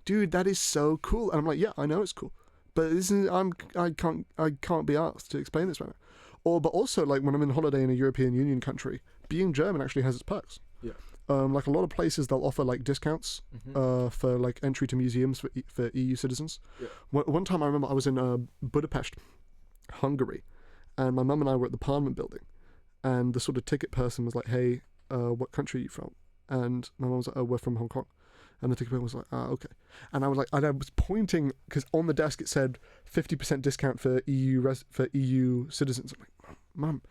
Dude, that is so cool. And I'm like, yeah, I know it's cool. But I can't be asked to explain this right now. But also like when I'm on holiday in a European Union country, being German actually has its perks. Yeah. Like a lot of places they'll offer like discounts Mhm. for like entry to museums for EU citizens. Yeah. One time I remember I was in Budapest, Hungary, and my mum and I were at the Parliament building, and the sort of ticket person was like, "Hey, what country are you from?" And my mum was like, "Oh, we're from Hong Kong," and the ticket person was like, "Ah, okay." And I was like, and I was pointing because on the desk it said 50% discount for EU citizens. I'm like, "Mum,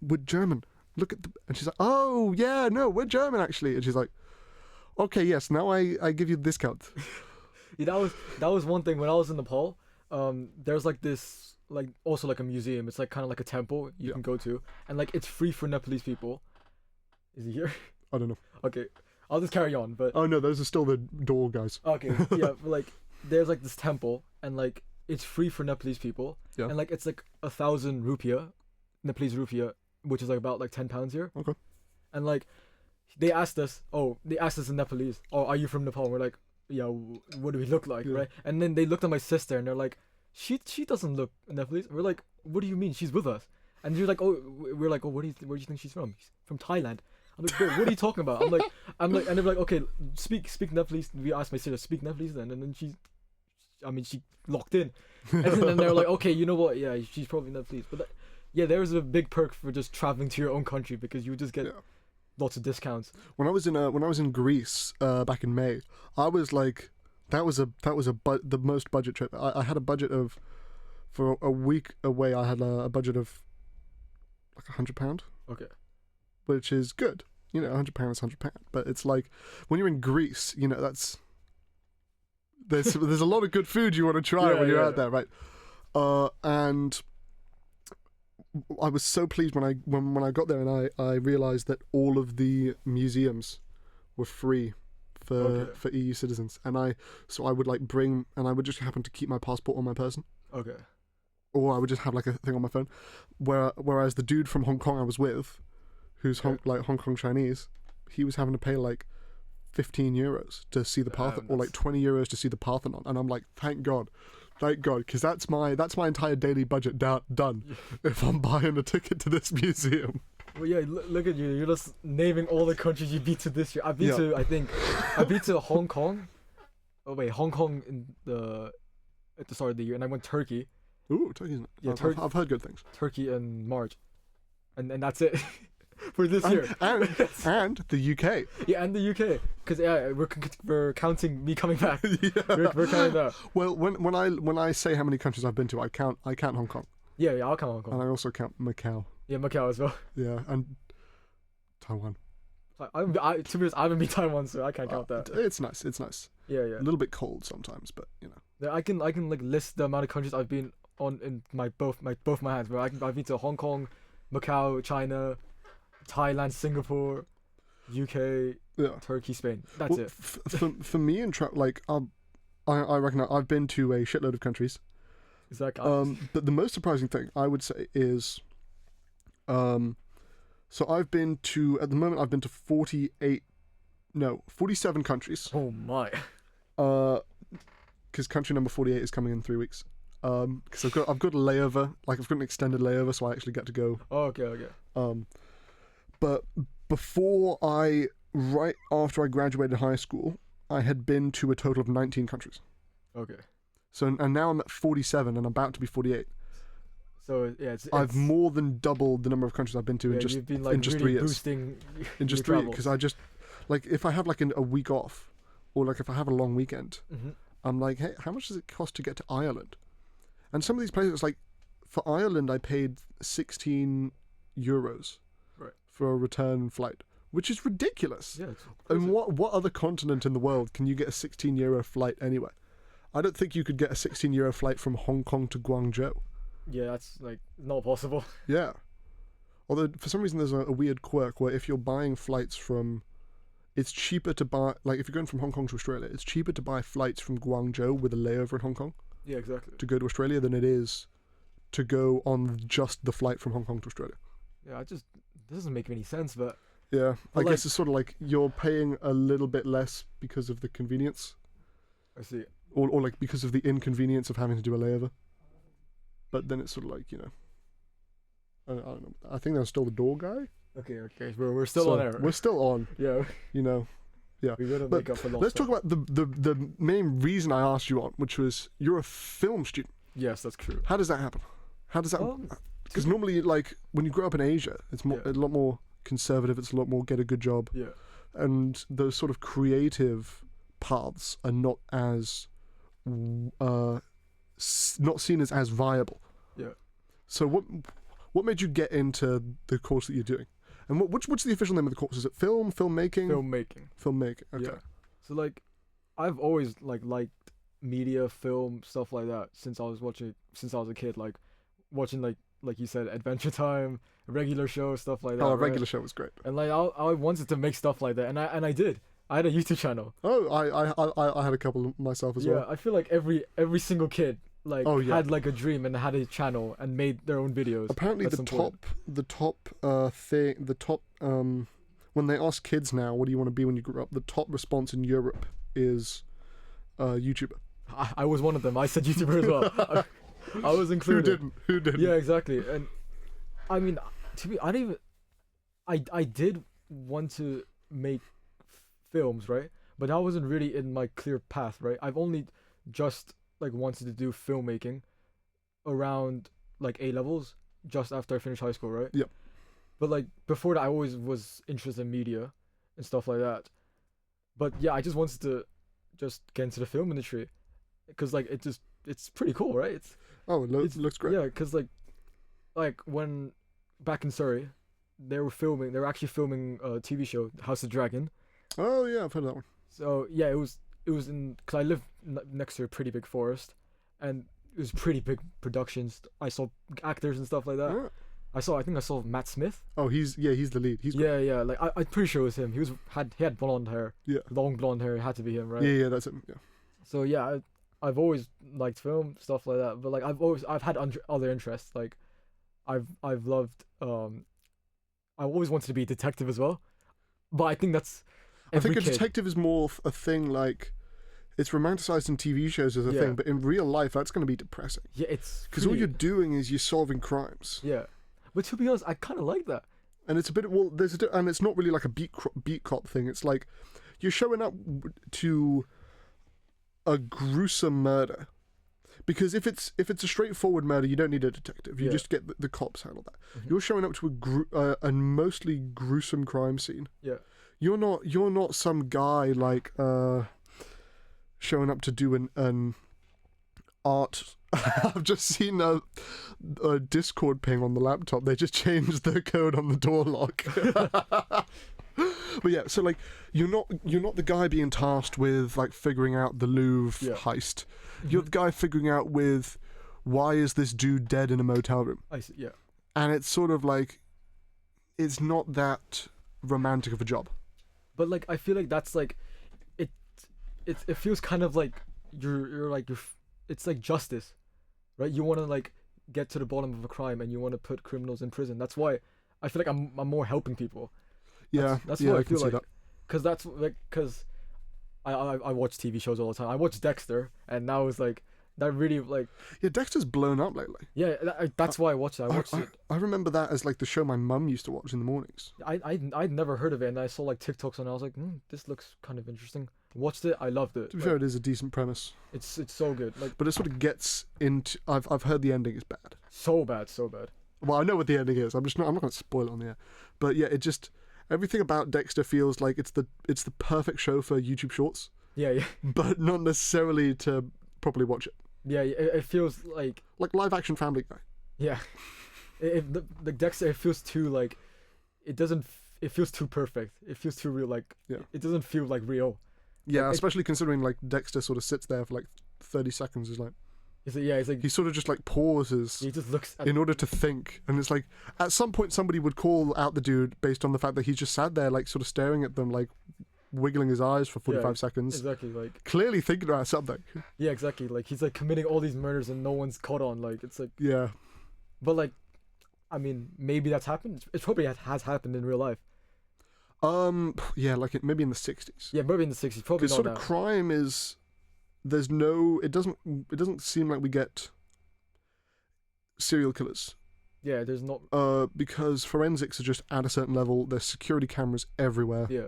we're German. Look at the," and she's like, "Oh yeah, no, we're German actually." And she's like, "Okay, yes, now I give you the discount." Yeah, that was one thing when I was in Nepal. There's like this like also like a museum. It's like kind of like a temple you can go to, and like it's free for Nepalese people. Is he here? I don't know. Okay, I'll just carry on. But Oh no, those are still the door guys. okay, yeah, but like there's like this temple, and like it's free for Nepalese people, Yeah. and like it's like 1,000 rupiah, Nepalese rupiah, which is like about like £10 here. Okay. And like they asked us in Nepalese, oh, are you from Nepal? We're like, yeah, what do we look like, Yeah. right? And then they looked at my sister and they're like, she doesn't look Nepalese. We're like, what do you mean? She's with us. And you're like, oh, we're like, oh, where do you think she's from? She's from Thailand. I'm like, bro, what are you talking about? I'm like, and they're like, okay, speak Nepalese. We asked my sister, speak Nepalese then, and then she locked in. And then they're like, okay, you know what? Yeah, she's probably Nepalese. But yeah, there's a big perk for just traveling to your own country because you would just get lots of discounts. When I was in Greece back in May, I was like, the most budget trip. I had a budget of, for a week away, I had a budget of like £100. Okay. Which is good. You know, £100 is £100. But it's like when you're in Greece, you know, there's a lot of good food you want to try when you're out there, right? And I was so pleased when I got there and I realized that all of the museums were free for EU citizens, and I would like bring, and I would just happen to keep my passport on my person. Okay. Or I would just have like a thing on my phone. Whereas the dude from Hong Kong I was with, who's Hong Kong Chinese, he was having to pay like €15 to see the Parthenon, or like €20 to see the Parthenon, and I'm like, thank God, because that's my entire daily budget done if I'm buying a ticket to this museum. Well, yeah, look at you. You're just naming all the countries you've been to this year. I've been to, I think, I've been to Hong Kong. Oh wait, Hong Kong at the start of the year, and I went Turkey. Ooh, Turkey's. Yeah, I've heard good things. Turkey in March, and that's it for this year. And the UK. Yeah, and the UK, because we're counting me coming back. We're counting that. Well, when I say how many countries I've been to, I count Hong Kong. Yeah, I'll count Hong Kong. And I also count Macau. Yeah, Macau as well. Yeah, and Taiwan. To be honest, I haven't been to Taiwan, so I can't count that. It's nice. It's nice. Yeah. A little bit cold sometimes, but you know. Yeah, I can like list the amount of countries I've been on in both my hands. But I've been to Hong Kong, Macau, China, Thailand, Singapore, UK, Turkey, Spain. That's it. For me and I reckon I've been to a shitload of countries. Exactly. But the most surprising thing I would say is, so I've been to, at the moment I've been to 47 countries. Oh my. Because country number 48 is coming in 3 weeks. Because I've got a layover, like I've got an extended layover, so I actually get to go. Oh, okay. But right after I graduated high school, I had been to a total of 19 countries. Okay. So, and now I'm at 47 and I'm about to be 48. So yeah, I've more than doubled the number of countries I've been to in just really 3 years. Boosting in just 3 years, because I just like if I have like a week off, or like if I have a long weekend, I'm like, hey, how much does it cost to get to Ireland? And some of these places, like for Ireland, I paid €16 for a return flight, which is ridiculous. Yeah. And what other continent in the world can you get a €16 flight anyway? I don't think you could get a €16 flight from Hong Kong to Guangzhou. Yeah, that's like not possible. Yeah. Although for some reason there's a weird quirk where if you're buying flights from, it's cheaper to buy, like if you're going from Hong Kong to Australia, it's cheaper to buy flights from Guangzhou with a layover in Hong Kong. Yeah, exactly. To go to Australia than it is to go on just the flight from Hong Kong to Australia. Yeah, this doesn't make any sense, but. Yeah, I guess it's sort of like you're paying a little bit less because of the convenience. I see. Or like because of the inconvenience of having to do a layover. But then it's sort of like, you know, I don't know. I think that's still the door guy. Okay. We're still on air. We're still on. Yeah. You know, yeah. We gotta make up for lost. Let's talk about the main reason I asked you on, which was you're a film student. Yes, that's true. How does that happen? How does that? Because normally, like when you grow up in Asia, it's a lot more conservative. It's a lot more get a good job. Yeah. And those sort of creative paths are not as not seen as viable. Yeah. So what made you get into the course that you're doing? And what's the official name of the course? Is it filmmaking? Filmmaking. Filmmaking. Okay. Yeah. So like, I've always liked media, film, stuff like that since I was a kid, like watching like you said, Adventure Time, regular show, stuff like that. Oh, a right? regular show was great. And like I wanted to make stuff like that, and I did. I had a YouTube channel. Oh, I had a couple myself as Yeah, well. I feel like every single kid like Oh, yeah. had like a dream and had a channel and made their own videos. Apparently, That's the important. top when they ask kids now, what do you want to be when you grow up? The top response in Europe is YouTuber. I was one of them. I said YouTuber as well. I was Who included. didn't? Who didn't? Yeah, exactly. And I mean, I didn't even. I did want to make films, right? But that wasn't really in my clear path, right? I've only just like wanted to do filmmaking around like A levels, just after I finished high school, right? Yep. But like before that, I always was interested in media and stuff like that. But yeah, I just wanted to just get into the film industry, because like it's pretty cool, right? Oh, it looks great. Yeah, because like when back in Surrey, they were actually filming a TV show, House of Dragon. Oh yeah, I've heard of that one. So yeah, it was in, because I live next to a pretty big forest, and it was pretty big productions. I saw actors and stuff like that. Oh, I think I saw Matt Smith. oh, he's the lead. He's great. Yeah, like I'm pretty sure it was him. He had blonde hair. Yeah. Long blonde hair. It had to be him, right? Yeah, that's him. Yeah. So yeah, I've always liked film, stuff like that. But like I've had other interests. Like I've loved I always wanted to be a detective as well. But I think that's I think every a kid. detective is more a thing like it's romanticized in TV shows as a Yeah. thing, but in real life that's going to be depressing Yeah, it's because all pretty- you're doing is you're solving crimes, Yeah, but to be honest, I kind of like that. and it's a bit well. And it's not really like a beat cop thing. It's like you're showing up to a gruesome murder. Because if it's a straightforward murder, you don't need a detective. You Yeah. just get the cops handle that. Mhm. You're showing up to a mostly gruesome crime scene. Yeah. You're not some guy like showing up to do an art. I've just seen a Discord ping on the laptop. They just changed the code on the door lock. But yeah, so like you're not the guy being tasked with like figuring out the Louvre Yeah. heist. You're the guy figuring out with why is this dude dead in a motel room? I see. Yeah, And it's sort of like it's not that romantic of a job. but like I feel like that's like it feels kind of like it's like justice, right? You want to like get to the bottom of a crime and you want to put criminals in prison. That's why I feel like I'm more helping people. Yeah, That's yeah, what I can feel see like. that. Because that's like, because I watch TV shows all the time. I watch Dexter, and now it's like that really like Yeah, Dexter's blown up lately. yeah. That's why I watched it. I watched it. I remember that as like the show my mum used to watch in the mornings. I'd never heard of it, and I saw like TikToks, and I was like, this looks kind of interesting. Watched it. I loved it. To be Like, fair, it is a decent premise, it's so good. Like but it sort of gets into. I've heard the ending is bad. so bad, so bad. Well, I know what the ending is. I'm not going to spoil it on the air. But yeah, it just everything about Dexter feels like it's the perfect show for YouTube Shorts, Yeah. but not necessarily to properly watch it. Yeah. It feels like Like live action Family Guy. yeah. The Dexter, it feels too like it doesn't. It feels too perfect. It feels too real. Like Yeah. it doesn't feel like real. Yeah, Like, especially considering like Dexter sort of sits there for like 30 seconds. Is like It's like he sort of just like pauses he just looks at in order to think, and it's like at some point somebody would call out the dude based on the fact that he just sat there like sort of staring at them, like wiggling his eyes for 45 Yeah, seconds, exactly like clearly thinking about something. yeah, exactly like he's like committing all these murders and no one's caught on. Like it's like, Yeah, but like, I mean, maybe that's happened. It probably has happened in real life. yeah, like maybe in the 60s. Yeah, maybe in the 60s. Probably Because not sort now. of crime is there's no it doesn't seem like we get serial killers. Yeah, there's not. Because forensics are just at a certain level. There's security cameras everywhere. Yeah,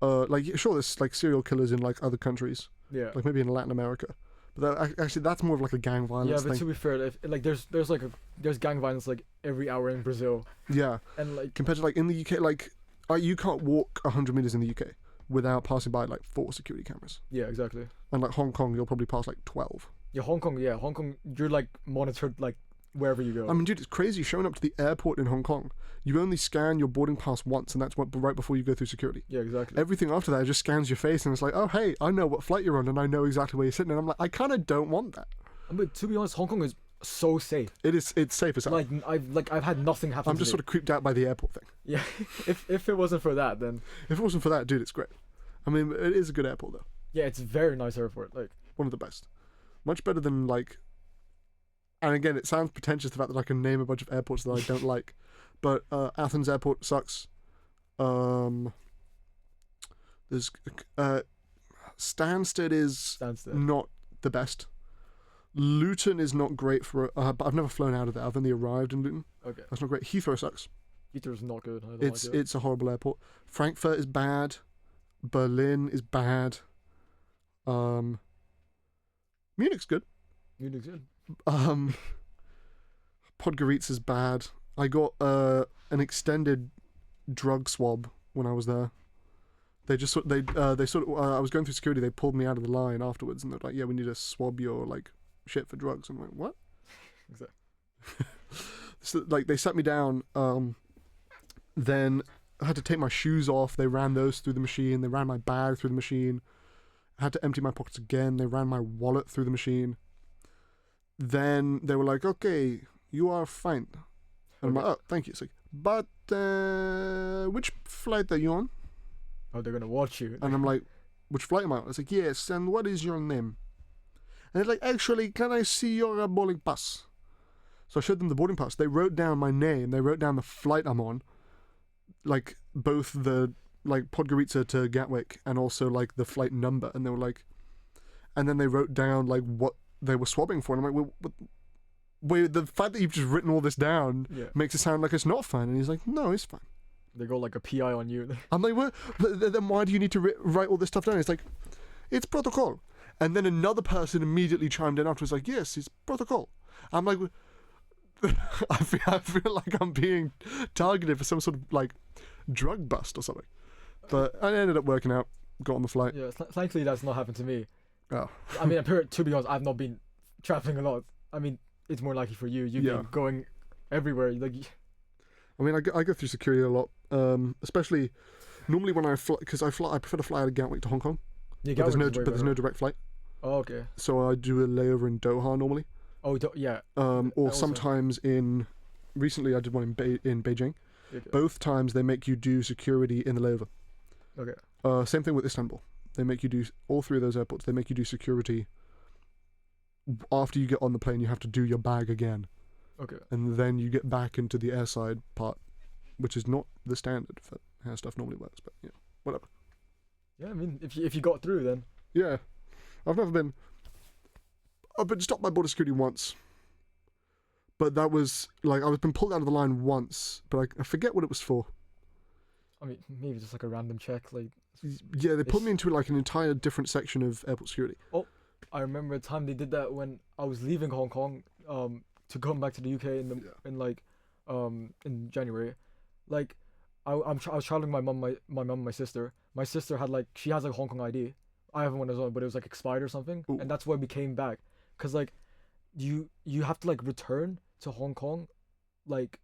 Like sure, there's like serial killers in like other countries, yeah. like maybe in Latin America, but actually that's more of like a gang Yeah, violence but thing. to be fair, like there's gang violence like every hour in Brazil, Yeah, and like compared to like in the UK, like you can't walk 100 meters in the UK without passing by like 4 security cameras, yeah, exactly. and like Hong Kong, you'll probably pass like 12. Yeah, Hong Kong, you're like monitored like wherever you go. I mean, dude, it's crazy showing up to the airport in Hong Kong. You only scan your boarding pass once, and that's right before you go through security. Yeah, exactly. Everything after that just scans your face, and it's like, oh, hey, I know what flight you're on, and I know exactly where you're sitting. And I'm like, I kind of don't want that. But to be honest, Hong Kong is so safe. It's safe as hell. I've had nothing happen. I'm just sort of creeped out by the airport thing. Yeah, if it wasn't for that, then If it wasn't for that, dude, it's great. I mean, it is a good airport though. yeah, it's a very nice airport. Like, One of the best. Much better than like. And again, it sounds pretentious the fact that I can name a bunch of airports that I don't like, but Athens Airport sucks. There's Stansted is not the best. Luton is not great for. But I've never flown out of there. I've only arrived in Luton. okay, That's not great. Heathrow sucks. Heathrow's not good. I don't like it. It's a horrible airport. Frankfurt is bad. Berlin is bad. Munich's good. Munich's good. Podgorica is bad. I got an extended drug swab when I was there. They just sort of I was going through security. They pulled me out of the line afterwards, and they're like, "Yeah, we need to swab your like shit for drugs." I'm like, "What?" Exactly. So like they sat me down. Then I had to take my shoes off. They ran those through the machine. They ran my bag through the machine. I had to empty my pockets again. They ran my wallet through the machine. Then they were like, "Okay, you are fine." And I'm like, "Oh, thank you." It's like, "But which flight are you on?" Oh, they're gonna watch you. And I'm like, "Which flight am I on?" It's like, "Yes, and what is your name?" And they're like, "Actually, can I see your boarding pass?" So I showed them the boarding pass. They wrote down my name. They wrote down the flight I'm on, like both the like Podgorica to Gatwick and also like the flight number. And they were like, and then they wrote down like what they were swabbing for. And I'm like, wait, the fact that you've just written all this down makes it sound like it's not fine. And he's like, "No, it's fine." They go like a PI on you. I'm like, "What? But then why do you need to write all this stuff down?" It's like, "It's protocol." And then another person immediately chimed in afterwards, like, "Yes, it's protocol." I'm like, I feel like I'm being targeted for some sort of like drug bust or something. But I ended up working out, got on the flight. Yeah, thankfully that's not happened to me. Oh. I mean, to be honest, I've not been traveling a lot. I mean, it's more likely for you. You've been going everywhere. Like, I mean, I go through security a lot, especially normally when I fly, because I prefer to fly out of Gatwick to Hong Kong. yeah, But there's no direct flight, Oh, okay. so I do a layover in Doha normally. Oh, yeah. Or Also- sometimes recently I did one in Beijing. Okay. Both times they make you do security in the layover. Okay. Same thing with Istanbul. They make you do all three of those airports. They make you do security. After you get on the plane, you have to do your bag again, Okay. and then you get back into the airside part, which is not the standard for how stuff normally works. But yeah, whatever. Yeah, I mean, if you got through, then Yeah, I've been stopped by border security once, but that was like I've been pulled out of the line once, but I forget what it was for. I mean, maybe just like a random check. Like, Yeah, they put me into like an entire different section of airport security. I remember a time they did that when I was leaving Hong Kong, to come back to the UK in January. Like, I was traveling with my mum, and my sister. My sister had she has a Hong Kong ID. I have one as well, but it was like expired or something, Ooh. and that's why we came back. Cause like, you have to like return to Hong Kong, like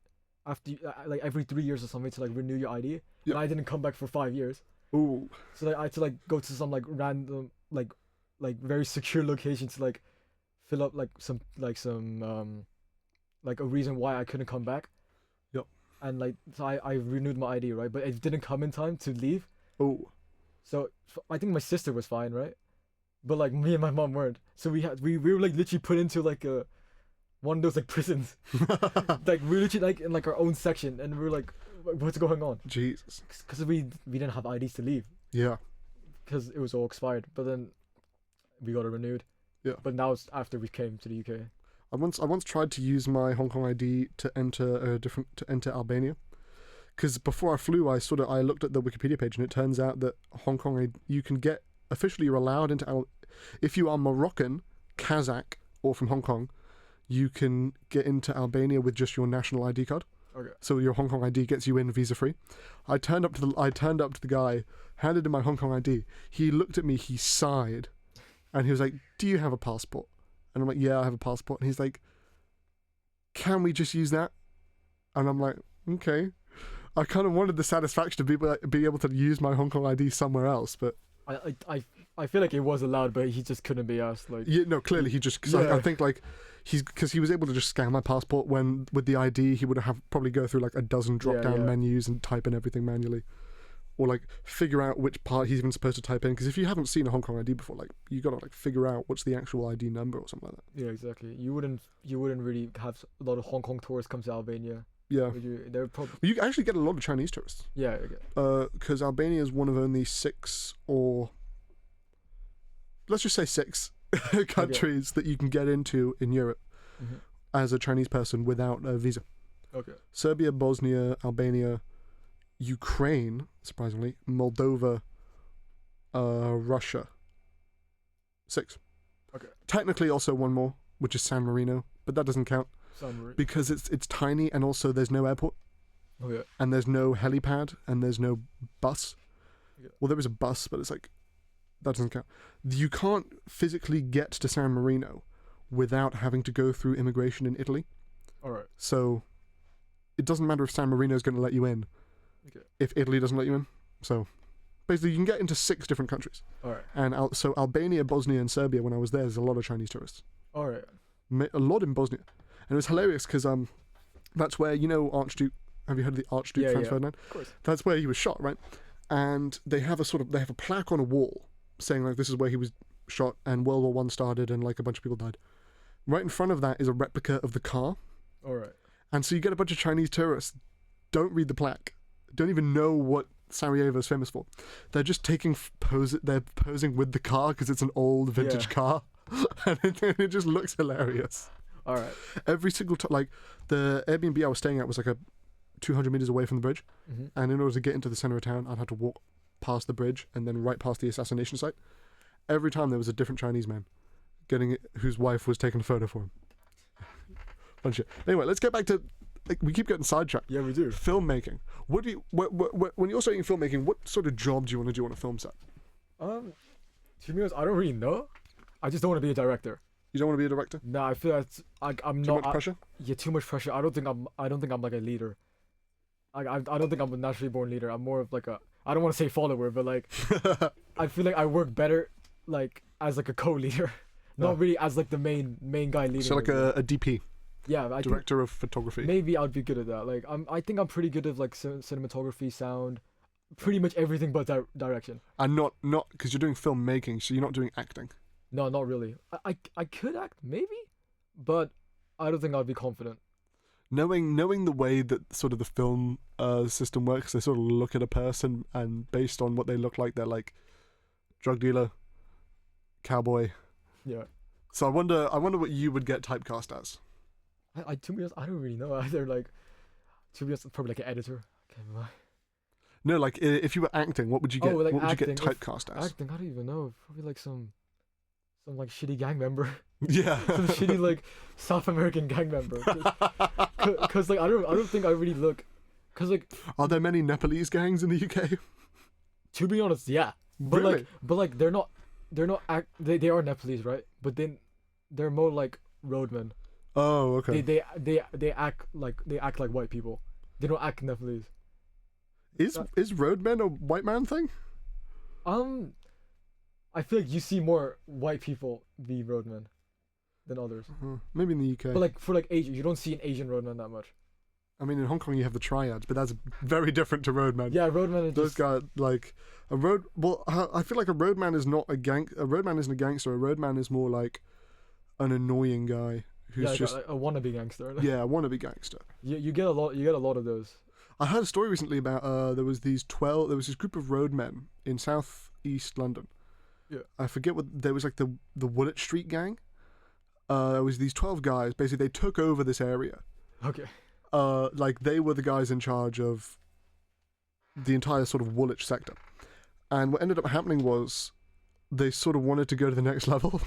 after like every 3 years or something to like renew your ID. Yep. And I didn't come back for 5 years. Ooh. So like I had to like go to some like random like very secure location to like fill up some like a reason why I couldn't come back. Yep. And like so I renewed my ID, right? But it didn't come in time to leave. Oh. So I think my sister was fine, right? But like me and my mom weren't. So we were like literally put into like one of those like prisons. Like we were literally like in like our own section, and we were like, what's going on? Jesus. Because we didn't have IDs to leave. Yeah. Because it was all expired. But then we got it renewed. Yeah. But now it's after we came to the UK. I once tried to use my Hong Kong ID to enter Albania, because before I flew, I looked at the Wikipedia page, and it turns out that Hong Kong you can get officially you're allowed into if you are Moroccan, Kazakh, or from Hong Kong, you can get into Albania with just your national ID card. Okay. So your Hong Kong ID gets you in visa free. I turned up to the guy, handed him my Hong Kong ID. He looked at me, he sighed, and he was like, "Do you have a passport?" And I'm like, "Yeah, I have a passport." And he's like, can we just use that? And I'm like, okay. I kind of wanted the satisfaction to be able to use my Hong Kong ID somewhere else, but I feel like it was allowed, but he just couldn't be asked. Like, yeah, no, clearly he just, because I think like because he was able to just scan my passport when with the ID he would have probably go through like a dozen drop down menus and type in everything manually, or like figure out which part he's even supposed to type in. Because if you haven't seen a Hong Kong ID before, like you gotta like figure out what's the actual ID number or something like that. Yeah, exactly. You wouldn't really have a lot of Hong Kong tourists come to Albania. Yeah, they're probably. You actually get a lot of Chinese tourists. Yeah. Because Albania is one of only 6 or let's just say 6 countries that you can get into in Europe as a Chinese person without a visa. Okay. Serbia, Bosnia, Albania, Ukraine, surprisingly, Moldova, Russia. 6. Okay. Technically, also one more, which is San Marino, but that doesn't count because it's tiny and also there's no airport. Oh yeah. And there's no helipad and there's no bus. Yeah. Well, there is a bus, but it's like that doesn't count. You can't physically get to San Marino without having to go through immigration in Italy. All right. So it doesn't matter if San Marino is going to let you in. Okay. If Italy doesn't let you in. So basically, you can get into 6 different countries. All right. And so Albania, Bosnia, and Serbia. When I was there's a lot of Chinese tourists. All right. A lot in Bosnia, and it was hilarious because that's where Archduke. Have you heard of the Archduke Franz Ferdinand? Of course. That's where he was shot, right? And they have a plaque on a wall saying like this is where he was shot and World War I started and like a bunch of people died. Right in front of that is a replica of the car. All right. And so you get a bunch of Chinese tourists, don't read the plaque, don't even know what Sarajevo is famous for. They're just they're posing with the car because it's an old vintage car, and it just looks hilarious. All right. Every single time, like the Airbnb I was staying at was like a 200 meters away from the bridge, and in order to get into the center of town, I'd have to walk past the bridge and then right past the assassination site. Every time there was a different Chinese man whose wife was taking a photo for him. Bunch of anyway, let's get back to we keep getting sidetracked. Yeah, we do. Filmmaking. What do you when you're studying filmmaking? What sort of job do you want to do on a film set? To be honest, I don't really know. I just don't want to be a director. You don't want to be a director? No, I feel that's I'm Too not. much pressure? Yeah, too much pressure. I don't think I'm like a leader. I don't think I'm a naturally born leader. I'm more of like I don't want to say follower, but like I feel like I work better like as like a co-leader, not really as like the main guy leading. So like a DP. Yeah, director of photography. Maybe I'd be good at that. Like I think I'm pretty good at like cinematography, sound, pretty much everything but direction. And not because you're doing filmmaking, so you're not doing acting. No, not really. I could act maybe, but I don't think I'd be confident. Knowing the way that sort of the film system works, they sort of look at a person and based on what they look like, they're like drug dealer, cowboy. Yeah. So I wonder what you would get typecast as. To be honest, I don't really know either. Like, to be honest, probably like an editor. Okay, bye. No, like if you were acting, what would you get? Like what would acting, you get typecast as? Acting, I don't even know. Probably like some like shitty gang member. Yeah. Some shitty like South American gang member. Cause like I don't think I really look. Cause like. Are there many Nepalese gangs in the UK? To be honest, yeah. But really? like they're not they are Nepalese, right? But then they're more like roadmen. Oh, okay. They act like white people. They don't act Nepalese. Is roadman a white man thing? I feel like you see more white people be roadmen than others. Maybe in the UK. But like for like Asian, you don't see an Asian roadman that much. I mean, in Hong Kong you have the triads, but that's very different to roadman. Yeah, roadman is those guys like a road. Well, I feel like a roadman is not a gang. A roadman isn't a gangster. A roadman is more like an annoying guy who's just like a wannabe gangster. Yeah, a wannabe gangster. You get a lot of those. I heard a story recently about there was this group of roadmen in southeast London. Yeah. I forget what there was like the Woolwich Street gang. There was these 12 guys. Basically, they took over this area. Okay. Like they were the guys in charge of the entire sort of Woolwich sector. And what ended up happening was they sort of wanted to go to the next level.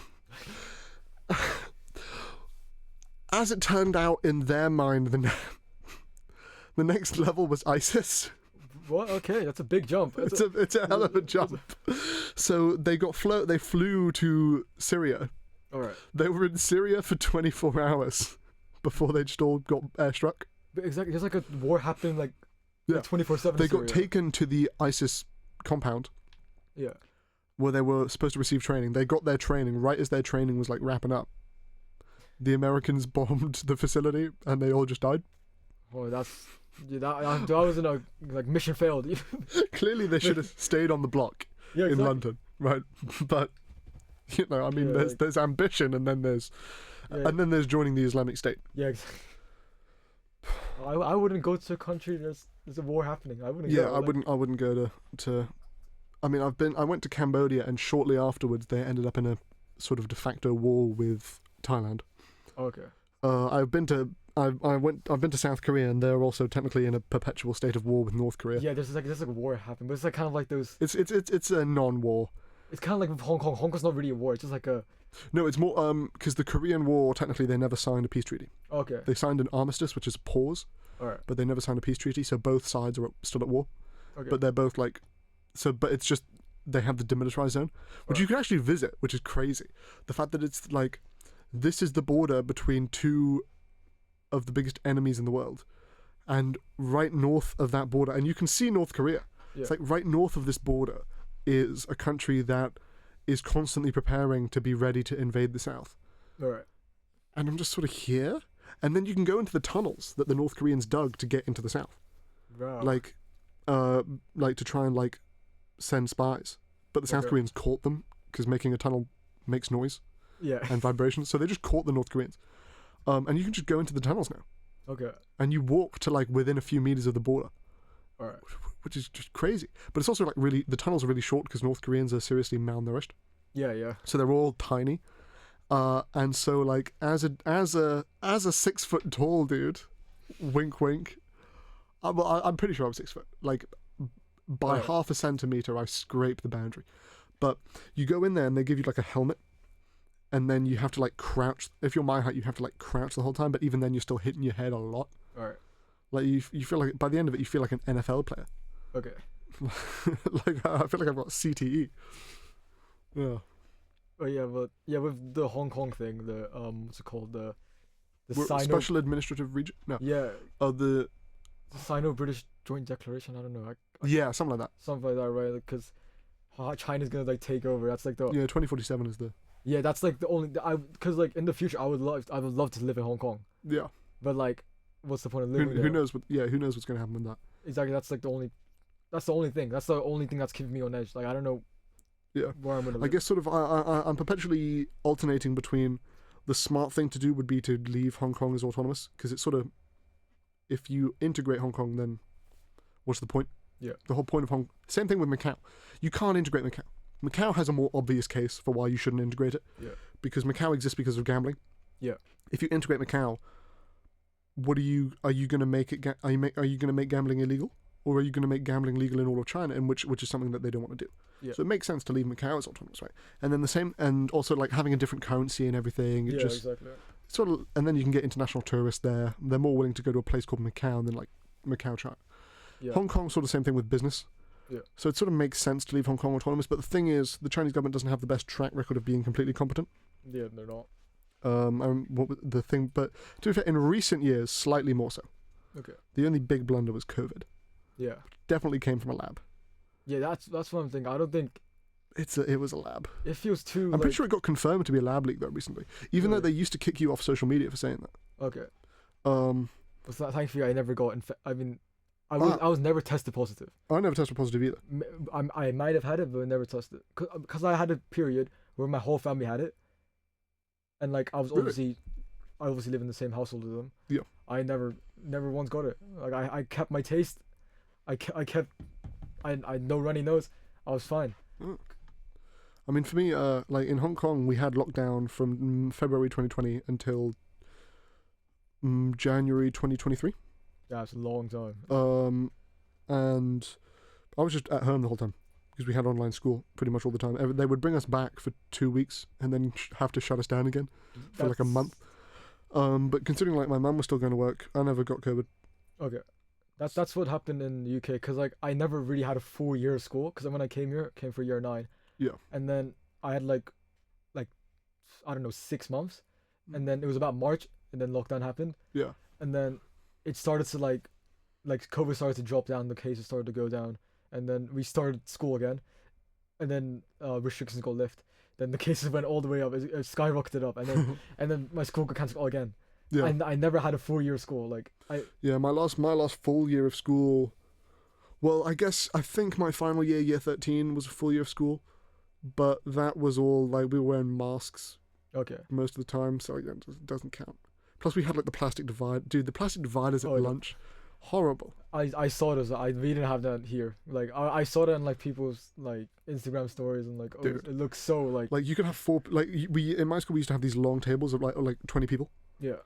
As it turned out, in their mind, the next level was ISIS. What? Okay, that's a big jump. It's a hell of a jump. So they flew to Syria. All right. They were in Syria for 24 hours before they just all got airstruck. But exactly, there's like a war happening like Yeah. 24/7. They got taken to the ISIS compound Yeah. where they were supposed to receive training. They got their training right as their training was like wrapping up. The Americans bombed the facility and they all just died. Oh, that was in a like mission failed. Clearly, they should have stayed on the block Yeah, in exactly. London, right? But you know, I mean, Yeah, there's ambition, and then there's joining the Islamic State. Yeah, exactly. I wouldn't go to a country there's a war happening. I wouldn't. Yeah, go, I wouldn't go to. I mean, I went to Cambodia, and shortly afterwards, they ended up in a sort of de facto war with Thailand. Okay. I've been to South Korea, and they're also technically in a perpetual state of war with North Korea. Yeah, there's like a war happening, but it's like kind of like those. It's a non-war. It's kind of like with Hong Kong. Hong Kong's not really a war. It's just like a. No, it's more because the Korean War, technically, they never signed a peace treaty. Okay. They signed an armistice, which is a pause, Alright. but they never signed a peace treaty, so both sides are still at war. Okay. But they're both like, but it's just they have the demilitarized zone, which you can actually visit, which is crazy. The fact that it's like, this is the border between two of the biggest enemies in the world, and right north of that border, and you can see North Korea. Yeah. It's like right north of this border is a country that is constantly preparing to be ready to invade the south. Alright. And I'm just sort of here, and then you can go into the tunnels that the North Koreans dug to get into the south, Wow. like to try and like send spies. But the South Okay. Koreans caught them because making a tunnel makes noise Yeah. and vibrations, so they just caught the North Koreans. And you can just go into the tunnels now, Okay. and you walk to like within a few meters of the border, Alright. which is just crazy. But it's also like really, the tunnels are really short because North Koreans are seriously malnourished, Yeah. Yeah. so they're all tiny. And so like as a 6 foot tall dude, wink wink. I'm pretty sure I'm 6 foot. Like by Right. half a centimeter, I scrape the boundary. But you go in there and they give you like a helmet, and then you have to like crouch. If you're my height, you have to like crouch the whole time. But even then, you're still hitting your head a lot. Alright. Like you feel like by the end of it, you feel like an NFL player. Okay. Like I feel like I've got CTE. Yeah. Oh yeah, but yeah, with the Hong Kong thing, the what's it called, the We're Special Administrative Region. No. Yeah, The Sino-British Joint Declaration. I don't know, yeah, something like that. something like that, right? Because China's gonna like take over. That's like the Yeah, 2047 is the. yeah. That's like the only because like in the future, I would love to live in Hong Kong. Yeah. But like, what's the point of Who, living there? who knows what? Yeah, who knows what's gonna happen with that? Exactly. That's like the only. That's the only thing. That's the only thing that's keeping me on edge. Like I don't know. Yeah. Where I'm gonna I live. guess sort of I'm perpetually alternating between the smart thing to do would be to leave Hong Kong as autonomous, because it's sort of, if you integrate Hong Kong, then what's the point? Yeah. The whole point of same thing with Macau. You can't integrate Macau. Macau has a more obvious case for why you shouldn't integrate it. Yeah. Because Macau exists because of gambling. Yeah. If you integrate Macau, are you going to make it are you going to make gambling illegal, or are you going to make gambling legal in all of China, and which is something that they don't want to do. Yeah. So it makes sense to leave Macau as autonomous, right? And then the same, and also like having a different currency and everything. It Yeah, just exactly. sort of, and then you can get international tourists there. They're more willing to go to a place called Macau than like Macau, China. Yeah. Hong Kong sort of same thing with business. Yeah. So it sort of makes sense to leave Hong Kong autonomous. But the thing is, the Chinese government doesn't have the best track record of being completely competent. Yeah, they're not. What was the thing? But to be fair, in recent years, slightly more so. Okay. The only big blunder was COVID. Yeah. Definitely came from a lab. Yeah, that's what I'm thinking. I don't think It was a lab. it feels too. I'm pretty sure it got confirmed to be a lab leak though recently. Even though Really? they used to kick you off social media for saying that. Okay. Um, But thankfully, I never got I mean, I was never tested positive. I never tested positive either. I might have had it, but I never tested. Cause I had a period where my whole family had it, and like I was Really? I obviously live in the same household as them. Yeah. I never once got it. Like I kept my taste. I kept. I no runny nose. I was fine. I mean, for me, like in Hong Kong, we had lockdown from February 2020 until January 2023. Yeah, it's a long time. And I was just at home the whole time because we had online school pretty much all the time. They would bring us back for 2 weeks and then have to shut us down again for like a month. But considering like my mum was still going to work, I never got COVID. Okay. That's what happened in the UK, because like I never really had a full year of school, because when I came here, came for year 9. Yeah. And then I had like I don't know, 6 months, and then it was about March, and then lockdown happened, Yeah. and then it started to like COVID started to drop down, the cases started to go down, and then we started school again, and then restrictions got lifted. Then the cases went all the way up, it skyrocketed up, and then and then my school got cancelled again. Yeah. I never had a full year of school. Like Yeah, my last full year of school. Well, I think my final year, year 13, was a full year of school, but that was all like we were wearing masks okay. most of the time, so yeah, it doesn't count. Plus, we had like the plastic divide. Dude, the plastic dividers at Oh, yeah. lunch, horrible. I saw those. We didn't have that here. Like I saw that in like people's like Instagram stories and like Dude. it looks so like Like you could have four. Like we in my school, we used to have these long tables of like 20 people. yeah.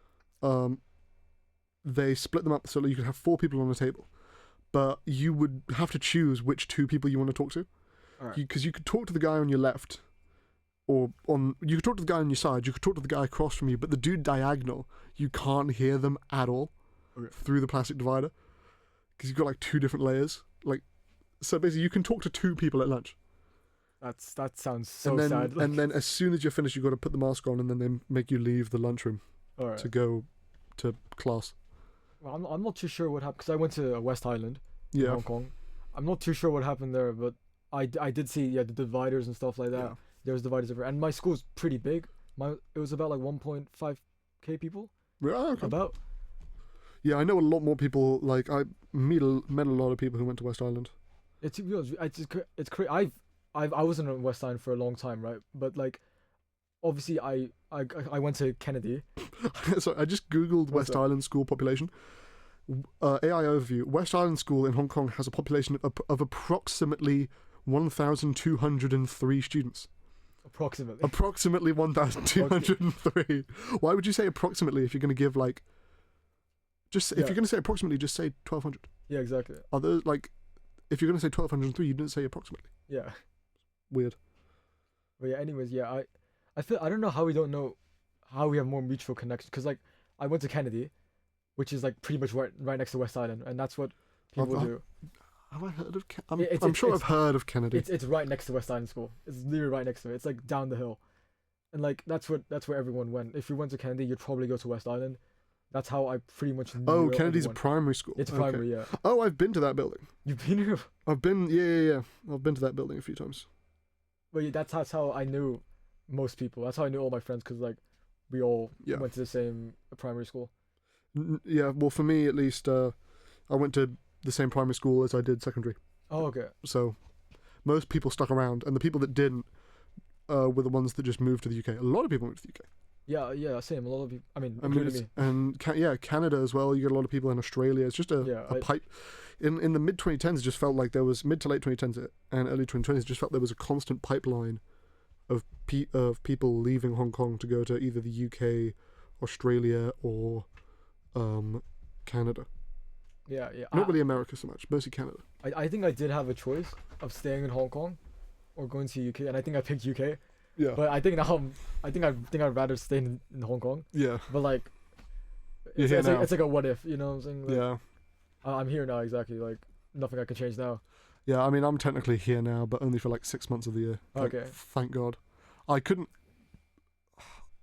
They split them up so that you could have 4 people on a table, but you would have to choose which 2 people you want to talk to. Alright. Because you could talk to the guy on your left, or you could talk to the guy on your side. You could talk to the guy across from you, but the dude diagonal, you can't hear them at all Okay. through the plastic divider, because you've got like 2 different layers. Like, so basically, you can talk to 2 people at lunch. That sounds so and then, sad. And then as soon as you're finished, you've got to put the mask on, and then they make you leave the lunchroom Alright. to go to class. Well, I'm not too sure what happened because I went to West Island in Yeah. Hong Kong. I'm not too sure what happened there, but I did see the dividers and stuff like that. Yeah. There was dividers everywhere, and my school's pretty big. It was about like 1.5k people. Oh, okay. About. Yeah, I know a lot more people. Like I met a lot of people who went to West Island. It's it's crazy. I wasn't in West Island for a long time, right? But like, obviously I went to Kennedy. So I just googled What's West that? Island school population. AI overview. West Island School in Hong Kong has a population of approximately 1,203 students. Approximately. Approximately 1,203. Why would you say approximately if you're going to give like? If Yeah. you're going to say approximately, just say 1,200. Yeah, exactly. Are those like? If you're going to say 1,203, you didn't say approximately. Yeah. Weird. But yeah, anyways, yeah, I don't know how we don't know how we have more mutual connections, because like I went to Kennedy, which is like pretty much right next to West Island, and that's what people I've- do. Have I heard of? It's- I'm sure it's- I've heard of Kennedy. It's right next to West Island School. It's literally right next to it. It's like down the hill, and like that's where everyone went. If you went to Kennedy, you'd probably go to West Island. That's how I pretty much knew. Oh, Kennedy's a everyone. primary school. It's Okay. primary, yeah. Oh, I've been to that building. You've been here, I've been, yeah. I've been to that building a few times. but yeah, that's how I knew most people. That's how I knew all my friends, because like we all Yeah. went to the same primary school. Yeah, well, for me at least, I went to the same primary school as I did secondary. Oh, okay. So most people stuck around, and the people that didn't were the ones that just moved to the UK. A lot of people moved to the UK. Yeah, same. A lot of people. I mean, I mean, including me. and Canada as well. You get a lot of people in Australia. It's just a pipe. In the mid 2010s, it just felt like there was mid to late 2010s and early 2020s. It just felt there was a constant pipeline of people leaving Hong Kong to go to either the UK, Australia, or Canada. Yeah. Not really America so much, mostly Canada. I think I did have a choice of staying in Hong Kong or going to UK, and I think I picked UK. Yeah. But I think now I'd rather stay in Hong Kong. Yeah. But like, You're it's, here it's, now. like, it's like a what if, you know what I'm saying? Like, Yeah. I'm here now, exactly. Like nothing I can change now. Yeah, I mean, I'm technically here now, but only for like 6 months of the year. Like, Okay. Thank God. I couldn't.